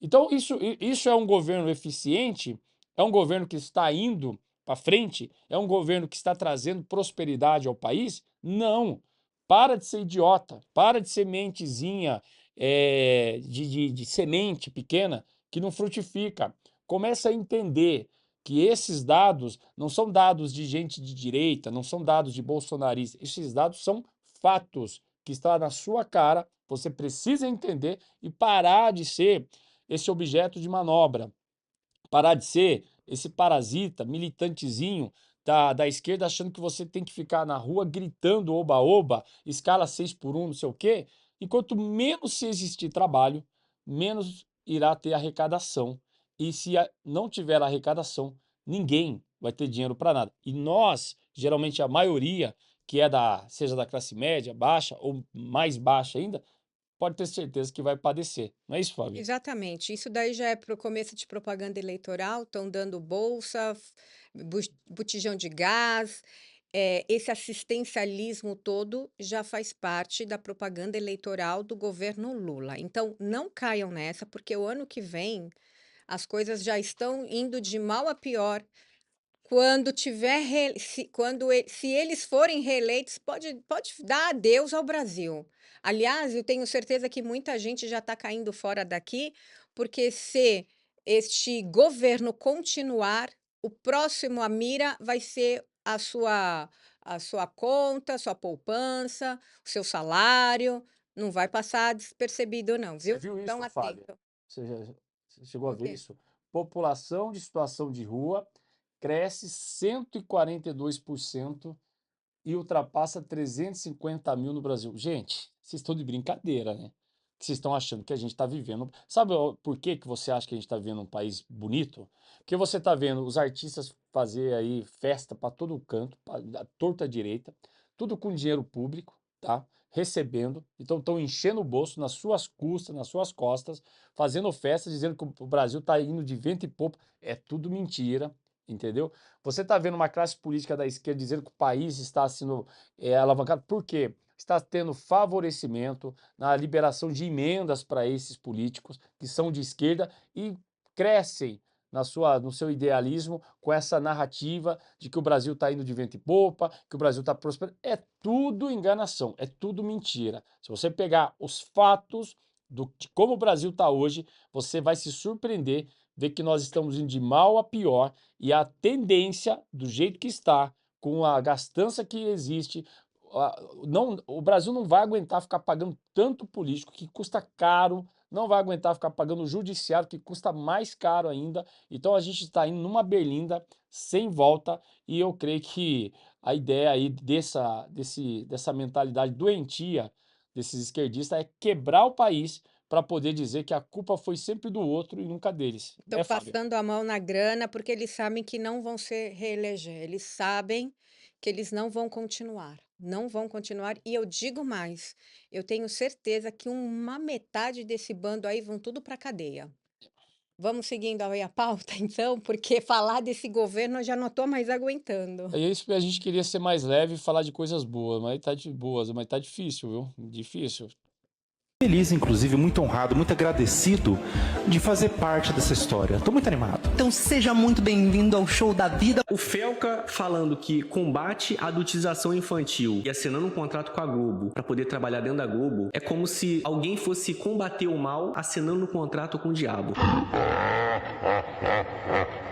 Então isso é um governo eficiente? É um governo que está indo para frente? É um governo que está trazendo prosperidade ao país? Não. Para de ser idiota, para de ser mentezinha, de semente pequena que não frutifica. Começa a entender que esses dados não são dados de gente de direita, não são dados de bolsonaristas. Esses dados são fatos que estão na sua cara. Você precisa entender e parar de ser esse objeto de manobra, parar de ser esse parasita, militantezinho da esquerda, achando que você tem que ficar na rua gritando oba-oba, escala 6 por 1, não sei o quê. E quanto menos se existir trabalho, menos irá ter arrecadação. E se não tiver arrecadação, ninguém vai ter dinheiro para nada. E nós, geralmente a maioria, que é seja da classe média, baixa ou mais baixa ainda, pode ter certeza que vai padecer. Não é isso, Fábio? Exatamente. Isso daí já é para o começo de propaganda eleitoral, estão dando bolsa, botijão de gás. Esse assistencialismo todo já faz parte da propaganda eleitoral do governo Lula. Então, não caiam nessa, porque o ano que vem as coisas já estão indo de mal a pior. quando tiver se eles forem reeleitos, pode dar adeus ao Brasil. Aliás, eu tenho certeza que muita gente já está caindo fora daqui, porque se este governo continuar, o próximo a mira vai ser a sua conta, a sua poupança, o seu salário. Não vai passar despercebido, não, Você viu? viu Então, isso, Fábio? atento. Você chegou a O ver quê? isso? População de situação de rua cresce 142% e ultrapassa 350 mil no Brasil. Gente, vocês estão de brincadeira, né? Que vocês estão achando que a gente está vivendo. Sabe por que que você acha que a gente está vivendo um país bonito? Porque você está vendo os artistas fazer aí festa para todo canto, da torta à direita, tudo com dinheiro público, tá? Recebendo, então estão enchendo o bolso nas suas custas, nas suas costas, fazendo festa, dizendo que o Brasil está indo de vento e popa. É tudo mentira, entendeu? Você está vendo uma classe política da esquerda dizendo que o país está sendo alavancado. Por quê? Está tendo favorecimento na liberação de emendas para esses políticos que são de esquerda e crescem no seu idealismo com essa narrativa de que o Brasil está indo de vento e popa, que o Brasil está prosperando. É tudo enganação, é tudo mentira. Se você pegar os fatos de como o Brasil está hoje, você vai se surpreender, ver que nós estamos indo de mal a pior e a tendência, do jeito que está, com a gastança que existe, o Brasil não vai aguentar ficar pagando tanto político, que custa caro, não vai aguentar ficar pagando o judiciário, que custa mais caro ainda. Então a gente está indo numa berlinda sem volta e eu creio que a ideia aí dessa mentalidade doentia desses esquerdistas é quebrar o país para poder dizer que a culpa foi sempre do outro e nunca deles. Estão Né, Fábio? passando a mão na grana, porque eles sabem que não vão se reeleger, eles sabem que eles não vão continuar, não vão continuar. E eu digo mais, eu tenho certeza que uma metade desse bando aí vão tudo para cadeia. Vamos seguindo aí a pauta, então, porque falar desse governo eu já não estou mais aguentando. É isso que a gente queria ser mais leve e falar de coisas boas, mas tá difícil, viu? Difícil. Feliz, inclusive, muito honrado, muito agradecido de fazer parte dessa história. Estou muito animado. Então seja muito bem-vindo ao Show da Vida. O Felca falando que combate a adultização infantil e assinando um contrato com a Globo para poder trabalhar dentro da Globo é como se alguém fosse combater o mal assinando um contrato com o diabo.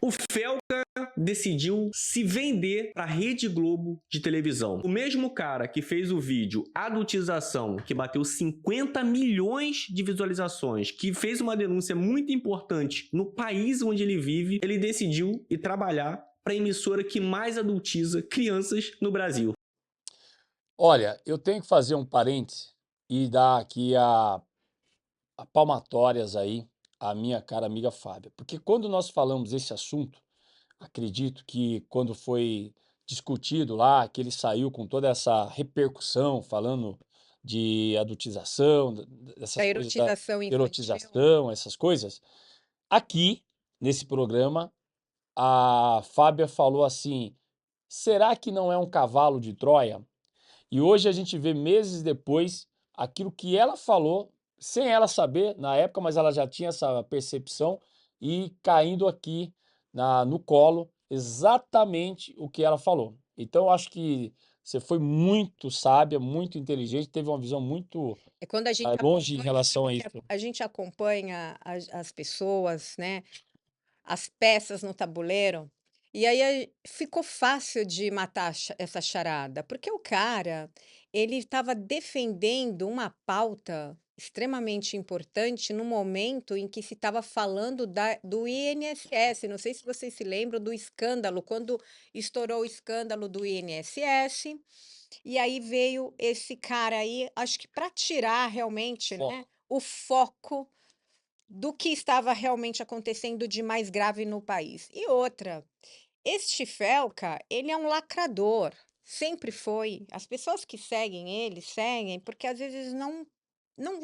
O Felca decidiu se vender para a Rede Globo de televisão. O mesmo cara que fez o vídeo Adultização, que bateu 50 milhões de visualizações, que fez uma denúncia muito importante no país onde ele vive, ele decidiu ir trabalhar para a emissora que mais adultiza crianças no Brasil. Olha, eu tenho que fazer um parêntese e dar aqui a palmatórias aí à minha cara amiga Fábia, porque quando nós falamos esse assunto, acredito que quando foi discutido lá, que ele saiu com toda essa repercussão, falando de adultização, Da dessas coisas da erotização infantil. erotização, essas coisas. Aqui, nesse programa, a Fábia falou assim: será que não é um cavalo de Troia? E hoje a gente vê meses depois aquilo que ela falou, sem ela saber na época, mas ela já tinha essa percepção e caindo aqui no colo exatamente o que ela falou. Então eu acho que você foi muito sábia, muito inteligente, teve uma visão muito É quando a gente longe em acompanha, relação a sabe isso. a gente acompanha as pessoas, né? As peças no tabuleiro, e aí ficou fácil de matar essa charada, porque o cara, ele estava defendendo uma pauta extremamente importante no momento em que se estava falando do INSS. Não sei se vocês se lembram do escândalo, quando estourou o escândalo do INSS, e aí veio esse cara aí, acho que para tirar realmente, né, o foco do que estava realmente acontecendo de mais grave no país. E outra, este Felca, ele é um lacrador, sempre foi. As pessoas que seguem ele, seguem porque às vezes não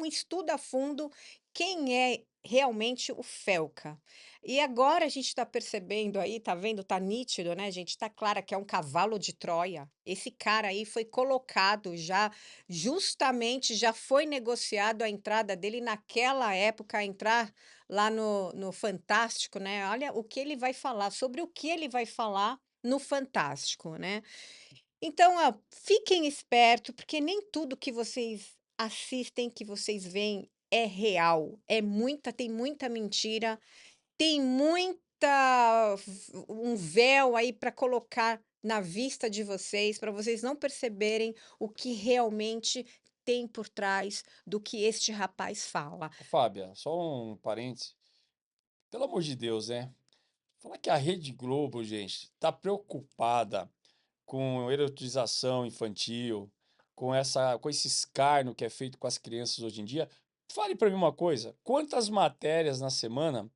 estuda a fundo quem é realmente o Felca. E agora a gente está percebendo aí, tá vendo, tá nítido, né, gente? Tá claro que é um cavalo de Troia. Esse cara aí foi colocado já, justamente já foi negociado a entrada dele naquela época, a entrar lá no Fantástico, né? Olha o que ele vai falar, sobre o que ele vai falar no Fantástico, né. Então, fiquem esperto, porque nem tudo que vocês assistem, que vocês veem é real. Tem muita mentira, tem muita um véu aí para colocar na vista de vocês, para vocês não perceberem o que realmente tem por trás do que este rapaz fala. Ô, Fábia, só um parêntese. Pelo amor de Deus, né? Falar que a Rede Globo, gente, tá preocupada com erotização infantil, com esse escárnio que é feito com as crianças hoje em dia. Fale para mim uma coisa, quantas matérias na semana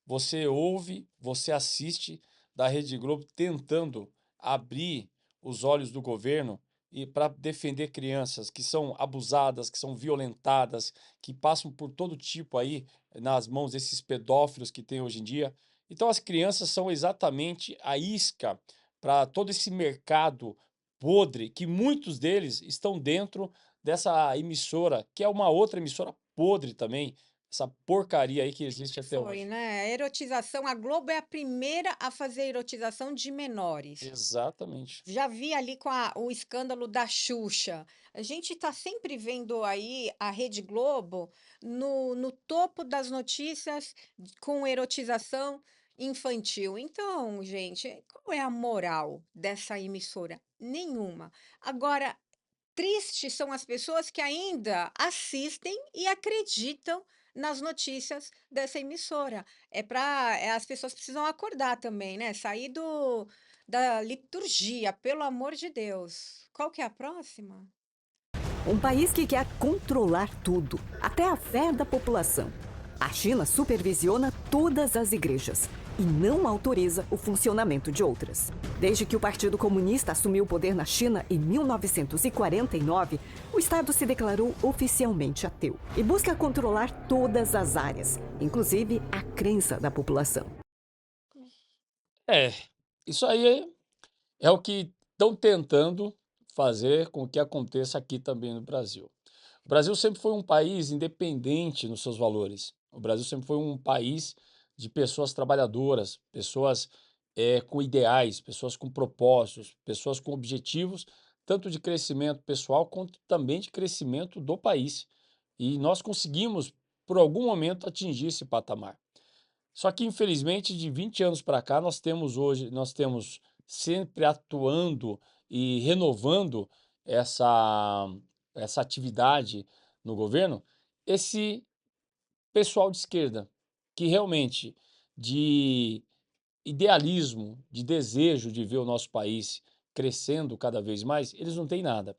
você ouve, você assiste da Rede Globo tentando abrir os olhos do governo e para defender crianças que são abusadas, que são violentadas, que passam por todo tipo aí nas mãos desses pedófilos que tem hoje em dia. Então as crianças são exatamente a isca para todo esse mercado podre que muitos deles estão dentro dessa emissora, que é uma outra emissora podre também, essa porcaria aí que existe até Foi, hoje. né, a erotização, a Globo é a primeira a fazer erotização de menores. Exatamente. Já vi ali com o escândalo da Xuxa. A gente está sempre vendo aí a Rede Globo no topo das notícias com erotização infantil. Então, gente, qual é a moral dessa emissora? Nenhuma. Agora, tristes são as pessoas que ainda assistem e acreditam nas notícias dessa emissora. As pessoas precisam acordar também, né, sair da liturgia, pelo amor de Deus. Qual que é a próxima? Um país que quer controlar tudo, até a fé da população. A China supervisiona todas as igrejas e não autoriza o funcionamento de outras. Desde que o Partido Comunista assumiu o poder na China em 1949, o Estado se declarou oficialmente ateu e busca controlar todas as áreas, inclusive a crença da população. É, isso aí é o que estão tentando fazer com que aconteça aqui também no Brasil. O Brasil sempre foi um país independente nos seus valores. O Brasil sempre foi um país de pessoas trabalhadoras, pessoas com ideais, pessoas com propósitos, pessoas com objetivos, tanto de crescimento pessoal quanto também de crescimento do país. E nós conseguimos, por algum momento, atingir esse patamar. Só que, infelizmente, de 20 anos para cá, nós temos sempre atuando e renovando essa, essa atividade no governo, esse pessoal de esquerda, que realmente de idealismo, de desejo de ver o nosso país crescendo cada vez mais, eles não têm nada.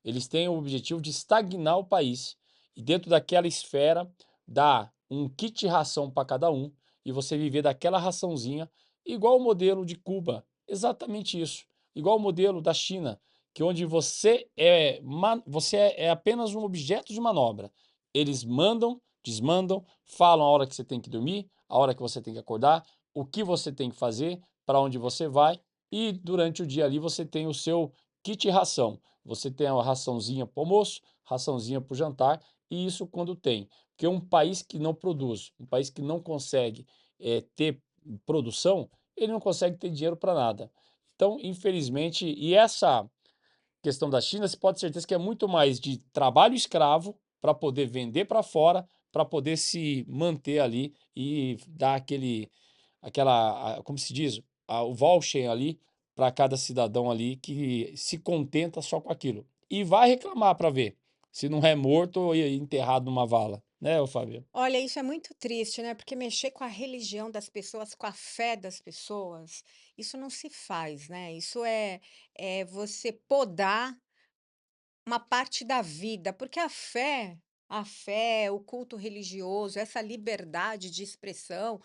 Eles têm o objetivo de estagnar o país e dentro daquela esfera dar um kit ração para cada um e você viver daquela raçãozinha, igual o modelo de Cuba, exatamente isso. Igual o modelo da China, que onde você é apenas um objeto de manobra. Eles mandam, desmandam, falam a hora que você tem que dormir, a hora que você tem que acordar, o que você tem que fazer, para onde você vai, e durante o dia ali você tem o seu kit ração. Você tem a raçãozinha para o almoço, raçãozinha para o jantar, e isso quando tem. Porque um país que não produz, um país que não consegue ter produção, ele não consegue ter dinheiro para nada. Então, infelizmente, e essa questão da China, você pode ter certeza que é muito mais de trabalho escravo para poder vender para fora, para poder se manter ali e dar como se diz, o voucher ali para cada cidadão ali que se contenta só com aquilo. E vai reclamar para ver se não é morto ou enterrado numa vala, né, ô Fábio? Olha, isso é muito triste, né? Porque mexer com a religião das pessoas, com a fé das pessoas, isso não se faz, né? Isso é você podar uma parte da vida, porque a fé, o culto religioso, essa liberdade de expressão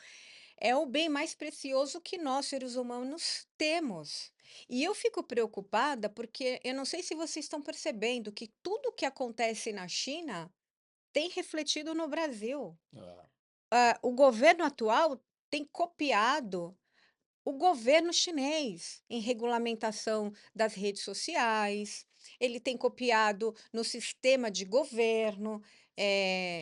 é o bem mais precioso que nós, seres humanos, temos. E eu fico preocupada porque eu não sei se vocês estão percebendo que tudo que acontece na China tem refletido no Brasil. O governo atual tem copiado o governo chinês em regulamentação das redes sociais, ele tem copiado no sistema de governo,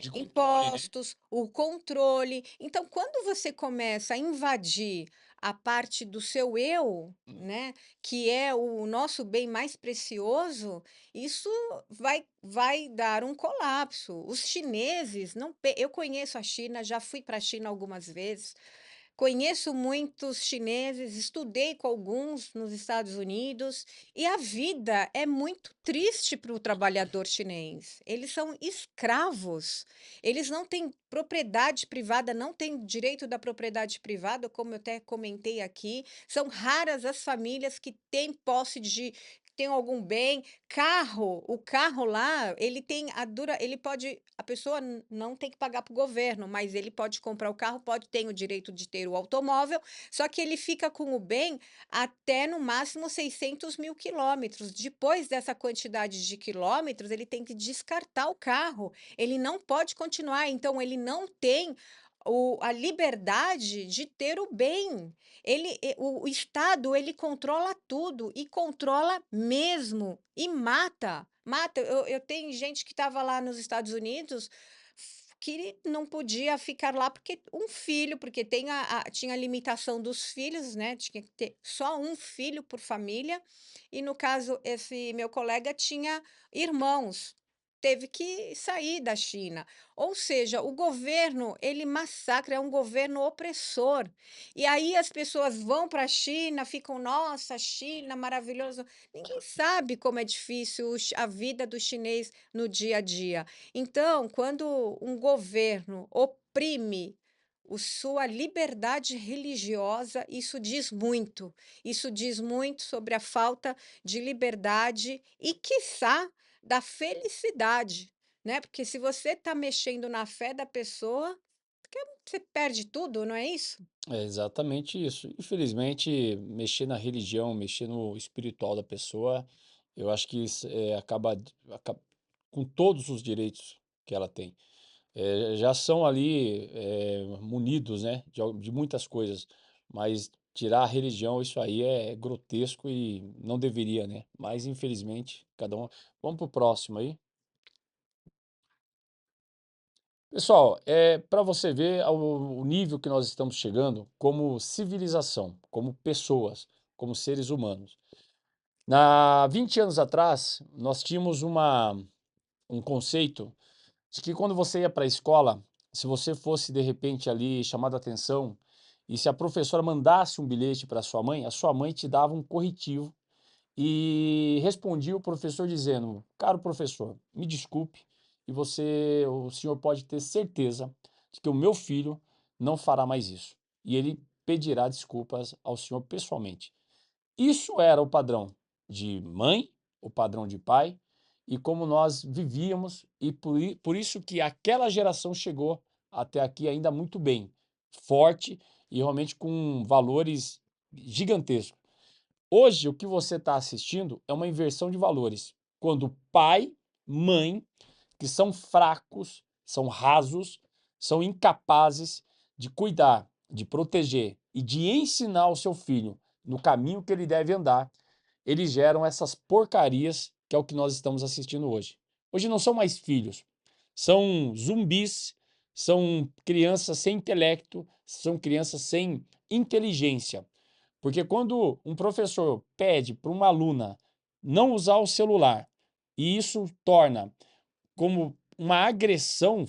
De controle, né? impostos, o controle. Então, quando você começa a invadir a parte do seu eu, né, que é o nosso bem mais precioso, isso vai dar um colapso. Os chineses não eu conheço a China, já fui para a China algumas vezes, conheço muitos chineses, estudei com alguns nos Estados Unidos, e a vida é muito triste para o trabalhador chinês. Eles são escravos, eles não têm propriedade privada, não têm direito da propriedade privada, como eu até comentei aqui. São raras as famílias que têm posse de têm algum bem. Carro, o carro lá, ele tem ele pode, a pessoa não tem que pagar para o governo, mas ele pode comprar o carro, pode ter o direito de ter o automóvel, só que ele fica com o bem até no máximo 600 mil quilômetros. Depois dessa quantidade de quilômetros, ele tem que descartar o carro, ele não pode continuar, então ele não tem a liberdade de ter o bem. O Estado, ele controla tudo e controla mesmo e mata. Mata. Eu tenho gente que estava lá nos Estados Unidos que não podia ficar lá porque um filho, porque tinha a limitação dos filhos, né? Tinha que ter só um filho por família. E no caso, esse meu colega tinha irmãos. Teve que sair da China. Ou seja, o governo, ele massacra, é um governo opressor. E aí as pessoas vão para a China, ficam, nossa, China, maravilhoso. Ninguém sabe como é difícil a vida do chinês no dia a dia. Então, quando um governo oprime sua liberdade religiosa, isso diz muito. Isso diz muito sobre a falta de liberdade e, quiçá, da felicidade, né? Porque se você está mexendo na fé da pessoa, você perde tudo, não é isso? É exatamente isso. Infelizmente, mexer na religião, mexer no espiritual da pessoa, eu acho que isso, acaba com todos os direitos que ela tem. Já são ali, munidos, né, de muitas coisas, mas tirar a religião, isso aí é grotesco e não deveria, né? Mas infelizmente, cada um. Vamos pro próximo aí. Pessoal, para você ver o nível que nós estamos chegando como civilização, como pessoas, como seres humanos. 20 anos atrás, nós tínhamos um conceito de que quando você ia para a escola, se você fosse de repente ali chamado a atenção, e se a professora mandasse um bilhete para a sua mãe te dava um corretivo e respondia o professor dizendo: caro professor, me desculpe, o senhor pode ter certeza de que o meu filho não fará mais isso. E ele pedirá desculpas ao senhor pessoalmente. Isso era o padrão de mãe, o padrão de pai, e como nós vivíamos, e por isso que aquela geração chegou até aqui ainda muito bem, forte e realmente com valores gigantescos. Hoje, o que você está assistindo é uma inversão de valores. Quando pai, mãe, que são fracos, são rasos, são incapazes de cuidar, de proteger e de ensinar o seu filho no caminho que ele deve andar, eles geram essas porcarias que é o que nós estamos assistindo hoje. Hoje não são mais filhos, são zumbis, são crianças sem intelecto, são crianças sem inteligência. Porque quando um professor pede para uma aluna não usar o celular, e isso torna como uma agressão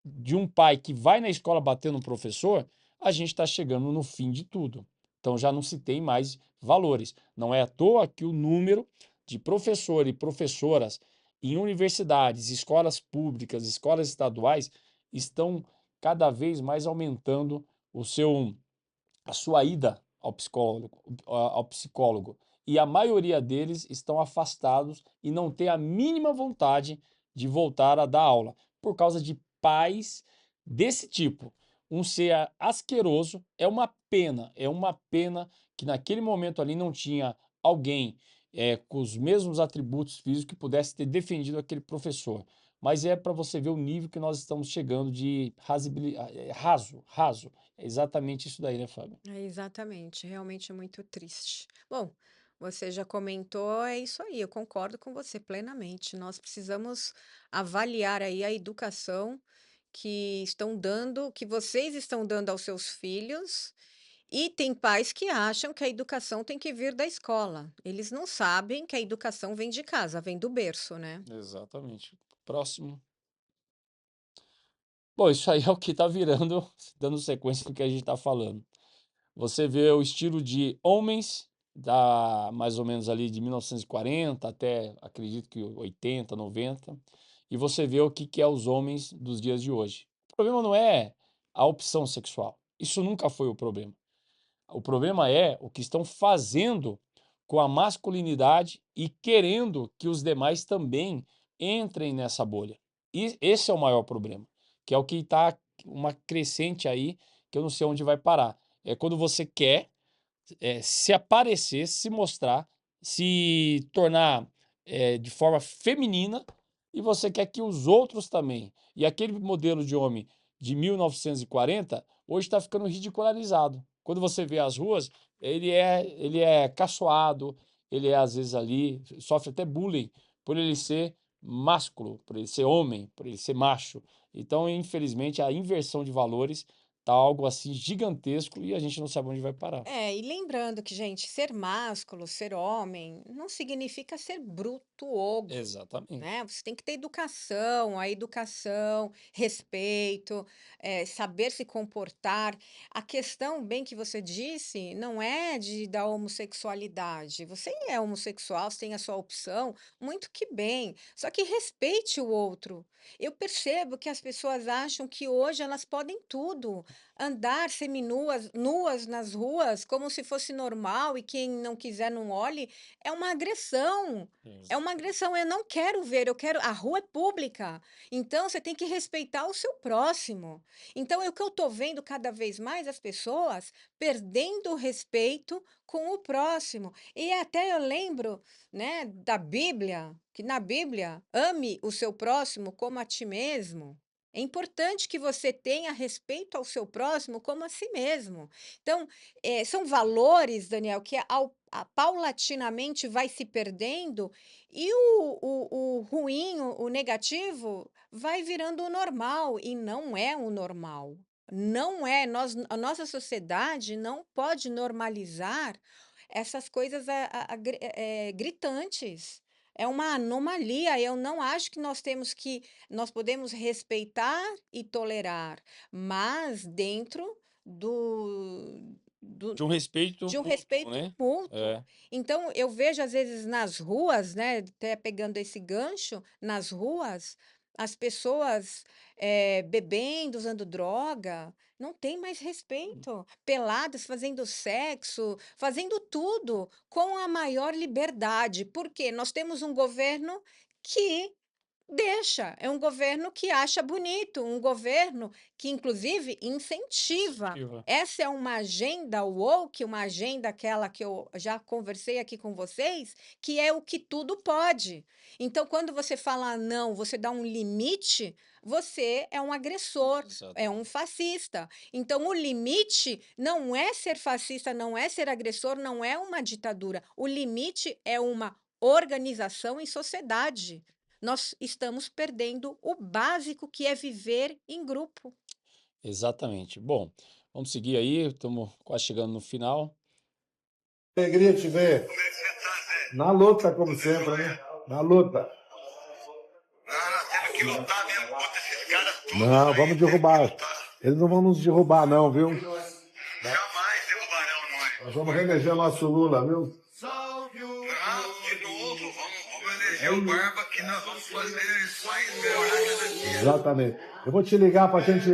de um pai que vai na escola bater no professor, a gente está chegando no fim de tudo. Então já não se tem mais valores. Não é à toa que o número de professores e professoras em universidades, escolas públicas, escolas estaduais estão cada vez mais aumentando a sua ida ao psicólogo. E a maioria deles estão afastados e não tem a mínima vontade de voltar a dar aula, por causa de pais desse tipo. Um ser asqueroso é uma pena que naquele momento ali não tinha alguém com os mesmos atributos físicos que pudesse ter defendido aquele professor. Mas é para você ver o nível que nós estamos chegando de raso. É exatamente isso daí, né, Fábio? É exatamente, realmente é muito triste. Bom, você já comentou, é isso aí, eu concordo com você plenamente. Nós precisamos avaliar aí a educação que vocês estão dando aos seus filhos, e tem pais que acham que a educação tem que vir da escola. Eles não sabem que a educação vem de casa, vem do berço, né? Exatamente. Próximo. Bom, isso aí é o que está virando, dando sequência do que a gente está falando. Você vê o estilo de homens da mais ou menos ali de 1940 até, acredito que 80, 90, e você vê o que que é os homens dos dias de hoje. O problema não é a opção sexual. Isso nunca foi o problema. O problema é o que estão fazendo com a masculinidade e querendo que os demais também entrem nessa bolha. E esse é o maior problema, que é o que está uma crescente aí, que eu não sei onde vai parar. É quando você quer se aparecer, se mostrar, se tornar de forma feminina e você quer que os outros também. E aquele modelo de homem de 1940 hoje está ficando ridicularizado. Quando você vê as ruas, ele é caçoado, ele é às vezes ali, sofre até bullying por ele ser másculo, por ele ser homem, por ele ser macho. Então, infelizmente, a inversão de valores tá algo assim gigantesco e a gente não sabe onde vai parar. É, e lembrando que, gente, ser másculo, ser homem, não significa ser bruto ogro, Exatamente. né? Você tem que ter educação, a educação, respeito, saber se comportar. A questão, bem que você disse, não é da homossexualidade. Você é homossexual, você tem a sua opção, muito que bem. Só que respeite o outro. Eu percebo que as pessoas acham que hoje elas podem tudo. Andar seminuas, nuas nas ruas, como se fosse normal e quem não quiser não olhe, é uma agressão. É uma agressão. Eu não quero ver, eu quero. A rua é pública. Então você tem que respeitar o seu próximo. Então é o que eu estou vendo cada vez mais as pessoas perdendo o respeito com o próximo. E até eu lembro, né, da Bíblia, que na Bíblia, ame o seu próximo como a ti mesmo. É importante que você tenha respeito ao seu próximo como a si mesmo. Então, são valores, Daniel, que paulatinamente vai se perdendo e o ruim, o negativo, vai virando o normal e não é o normal. Não é. A nossa sociedade não pode normalizar essas coisas gritantes. É uma anomalia. Eu não acho que nós podemos respeitar e tolerar, mas dentro De um respeito de um mútuo, respeito né? mútuo. É. Então, eu vejo às vezes nas ruas, né, até pegando esse gancho, nas ruas, as pessoas bebendo, usando droga, não tem mais respeito. Peladas, fazendo sexo, fazendo tudo com a maior liberdade. Porque nós temos um governo que deixa, é um governo que acha bonito, um governo que, inclusive, incentiva. Incentiva. Essa é uma agenda woke, uma agenda aquela que eu já conversei aqui com vocês, que é o que tudo pode. Então, quando você fala não, você dá um limite, você é um agressor, é um fascista. Então, o limite não é ser fascista, não é ser agressor, não é uma ditadura. O limite é uma organização em sociedade. Nós estamos perdendo o básico, que é viver em grupo. Exatamente. Bom, vamos seguir aí, estamos quase chegando no final. Alegria te ver. Na luta, como sempre, né? Na luta. Não, vamos derrubar. Eles não vão nos derrubar, não, viu? Jamais derrubarão nós. Nós vamos reeleger nosso Lula, viu? O Barba que nós vamos fazer só em melhorar. Exatamente. Eu vou te ligar pra gente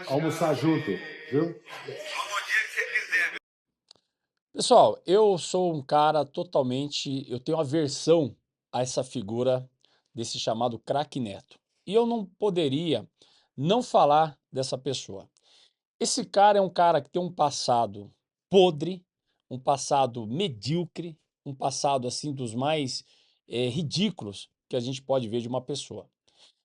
almoçar junto, viu? Pessoal, eu sou um cara totalmente. Eu tenho aversão a essa figura desse chamado craque Neto. E eu não poderia não falar dessa pessoa. Esse cara é um cara que tem um passado podre, um passado medíocre, um passado assim dos mais ridículos que a gente pode ver de uma pessoa.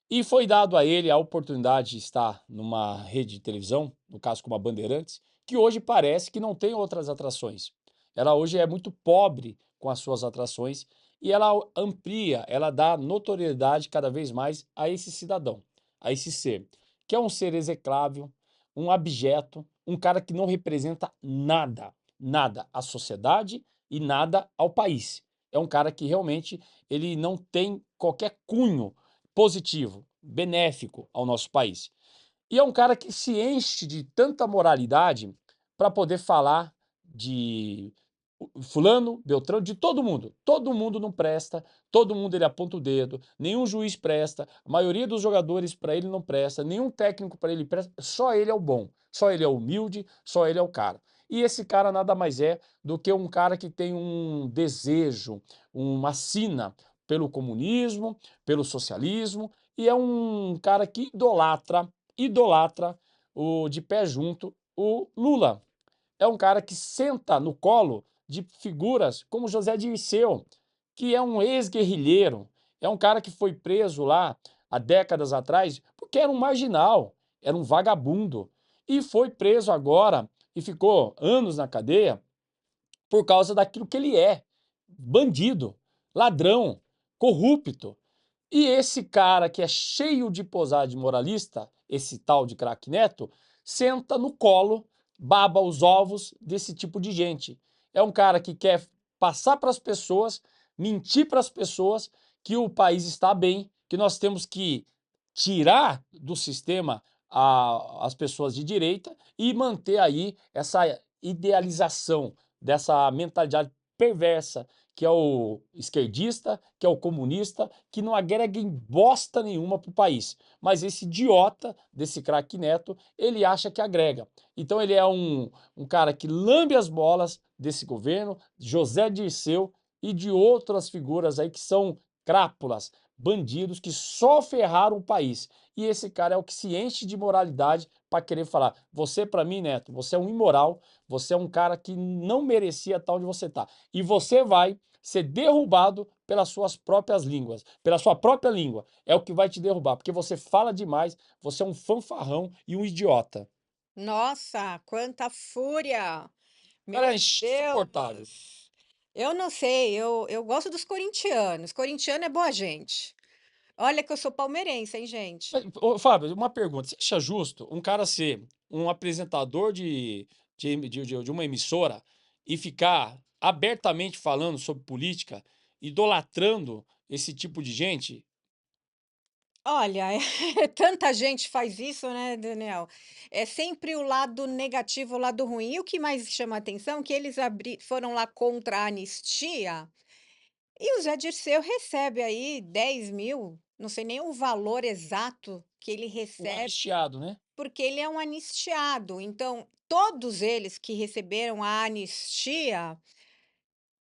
E foi dado a ele a oportunidade de estar numa rede de televisão, no caso como a Bandeirantes, que hoje parece que não tem outras atrações. Ela hoje é muito pobre com as suas atrações e ela amplia, ela dá notoriedade cada vez mais a esse cidadão, a esse ser, que é um ser execrável, um abjeto, um cara que não representa nada, nada à sociedade e nada ao país. É um cara que realmente ele não tem qualquer cunho positivo, benéfico ao nosso país. E é um cara que se enche de tanta moralidade para poder falar de fulano, Beltrano, de todo mundo. Todo mundo não presta, todo mundo ele aponta o dedo, nenhum juiz presta, a maioria dos jogadores para ele não presta, nenhum técnico para ele presta, só ele é o bom, só ele é humilde, só ele é o cara. E esse cara nada mais é do que um cara que tem um desejo, uma sina pelo comunismo, pelo socialismo, e é um cara que idolatra de pé junto o Lula. É um cara que senta no colo de figuras como José Dirceu, que é um ex-guerrilheiro, é um cara que foi preso lá há décadas atrás porque era um marginal, era um vagabundo, e foi preso agora e ficou anos na cadeia por causa daquilo que ele é: bandido, ladrão, corrupto. E esse cara que é cheio de posar de moralista, esse tal de craque Neto, senta no colo, baba os ovos desse tipo de gente. É um cara que quer passar para as pessoas, mentir para as pessoas que o país está bem, que nós temos que tirar do sistema as pessoas de direita e manter aí essa idealização dessa mentalidade perversa que é o esquerdista, que é o comunista, que não agrega em bosta nenhuma para o país. Mas esse idiota desse craque Neto, ele acha que agrega. Então ele é um cara que lambe as bolas desse governo, José Dirceu e de outras figuras aí que são crápulas, bandidos que só ferraram o país. E esse cara é o que se enche de moralidade para querer falar: você para mim, Neto, você é um imoral, você é um cara que não merecia estar onde você está. E você vai ser derrubado pelas suas próprias línguas, pela sua própria língua. É o que vai te derrubar, porque você fala demais, você é um fanfarrão e um idiota. Nossa, quanta fúria! Meu Cara, é insuportável. Deus! Eu não sei, eu gosto dos corintianos. Corintiano é boa gente. Olha que eu sou palmeirense, hein, gente? Mas, ô, Fábio, uma pergunta: você acha justo um cara ser um apresentador de uma emissora e ficar abertamente falando sobre política, idolatrando esse tipo de gente? Olha, tanta gente faz isso, né, Daniel? É sempre o lado negativo, o lado ruim. E o que mais chama atenção é que eles foram lá contra a anistia e o Zé Dirceu recebe aí 10.000, não sei nem o valor exato que ele O recebe, anistiado, né? porque ele é um anistiado. Então, todos eles que receberam a anistia,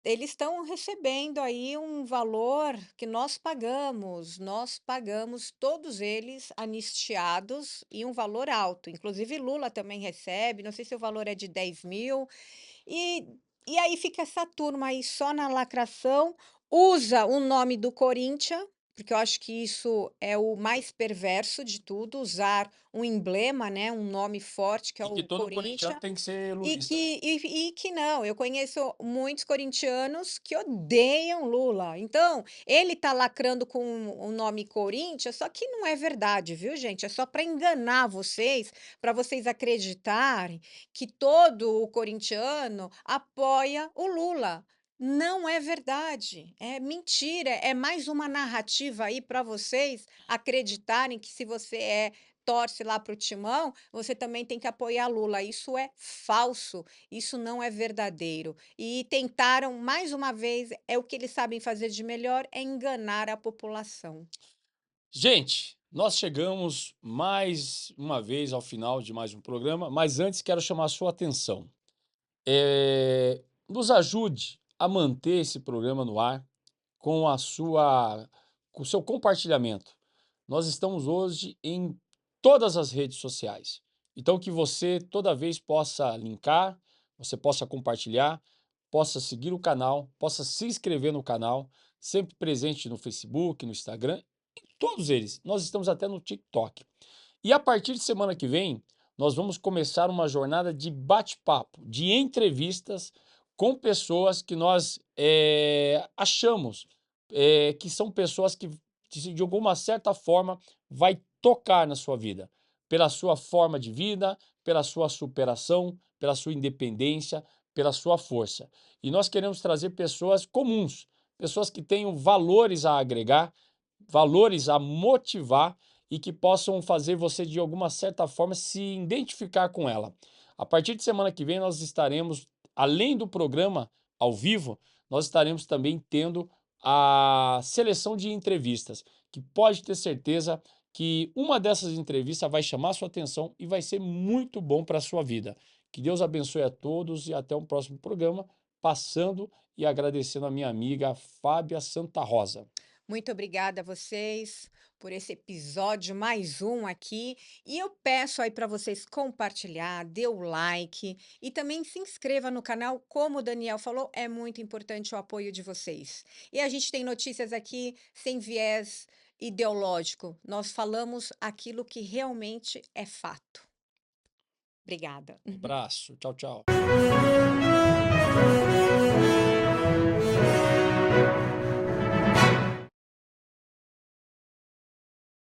eles estão recebendo aí um valor que nós pagamos todos eles anistiados e um valor alto. Inclusive Lula também recebe, não sei se o valor é de 10.000. E, e aí fica essa turma aí só na lacração, usa o nome do Corinthians, porque eu acho que isso é o mais perverso de tudo, usar um emblema, né, um nome forte que é E que o todo corintiano Corinthians. tem que ser E lulista. que não, eu conheço muitos corintianos que odeiam Lula. Então, ele tá lacrando com o nome Corinthians, só que não é verdade, viu, gente? É só para enganar vocês, para vocês acreditarem que todo o corintiano apoia o Lula. Não é verdade, é mentira, é mais uma narrativa aí para vocês acreditarem que se você torce lá para o Timão, você também tem que apoiar Lula. Isso é falso, isso não é verdadeiro. E tentaram, mais uma vez, é o que eles sabem fazer de melhor, é enganar a população. Gente, nós chegamos mais uma vez ao final de mais um programa, mas antes quero chamar a sua atenção. Nos ajude a manter esse programa no ar com com o seu compartilhamento. Nós estamos hoje em todas as redes sociais. Então que você toda vez possa linkar, você possa compartilhar, possa seguir o canal, possa se inscrever no canal, sempre presente no Facebook, no Instagram, em todos eles. Nós estamos até no TikTok. E a partir de semana que vem, nós vamos começar uma jornada de bate-papo, de entrevistas com pessoas que nós achamos que são pessoas que, de alguma certa forma, vai tocar na sua vida, pela sua forma de vida, pela sua superação, pela sua independência, pela sua força. E nós queremos trazer pessoas comuns, pessoas que tenham valores a agregar, valores a motivar e que possam fazer você, de alguma certa forma, se identificar com ela. A partir de semana que vem, nós estaremos, além do programa ao vivo, nós estaremos também tendo a seleção de entrevistas, que pode ter certeza que uma dessas entrevistas vai chamar sua atenção e vai ser muito bom para a sua vida. Que Deus abençoe a todos e até um próximo programa, passando e agradecendo a minha amiga Fábia Santa Rosa. Muito obrigada a vocês por esse episódio, mais um aqui. E eu peço aí para vocês compartilhar, dê o like e também se inscreva no canal. Como o Daniel falou, é muito importante o apoio de vocês. E a gente tem notícias aqui sem viés ideológico. Nós falamos aquilo que realmente é fato. Obrigada. Um abraço. Tchau, tchau.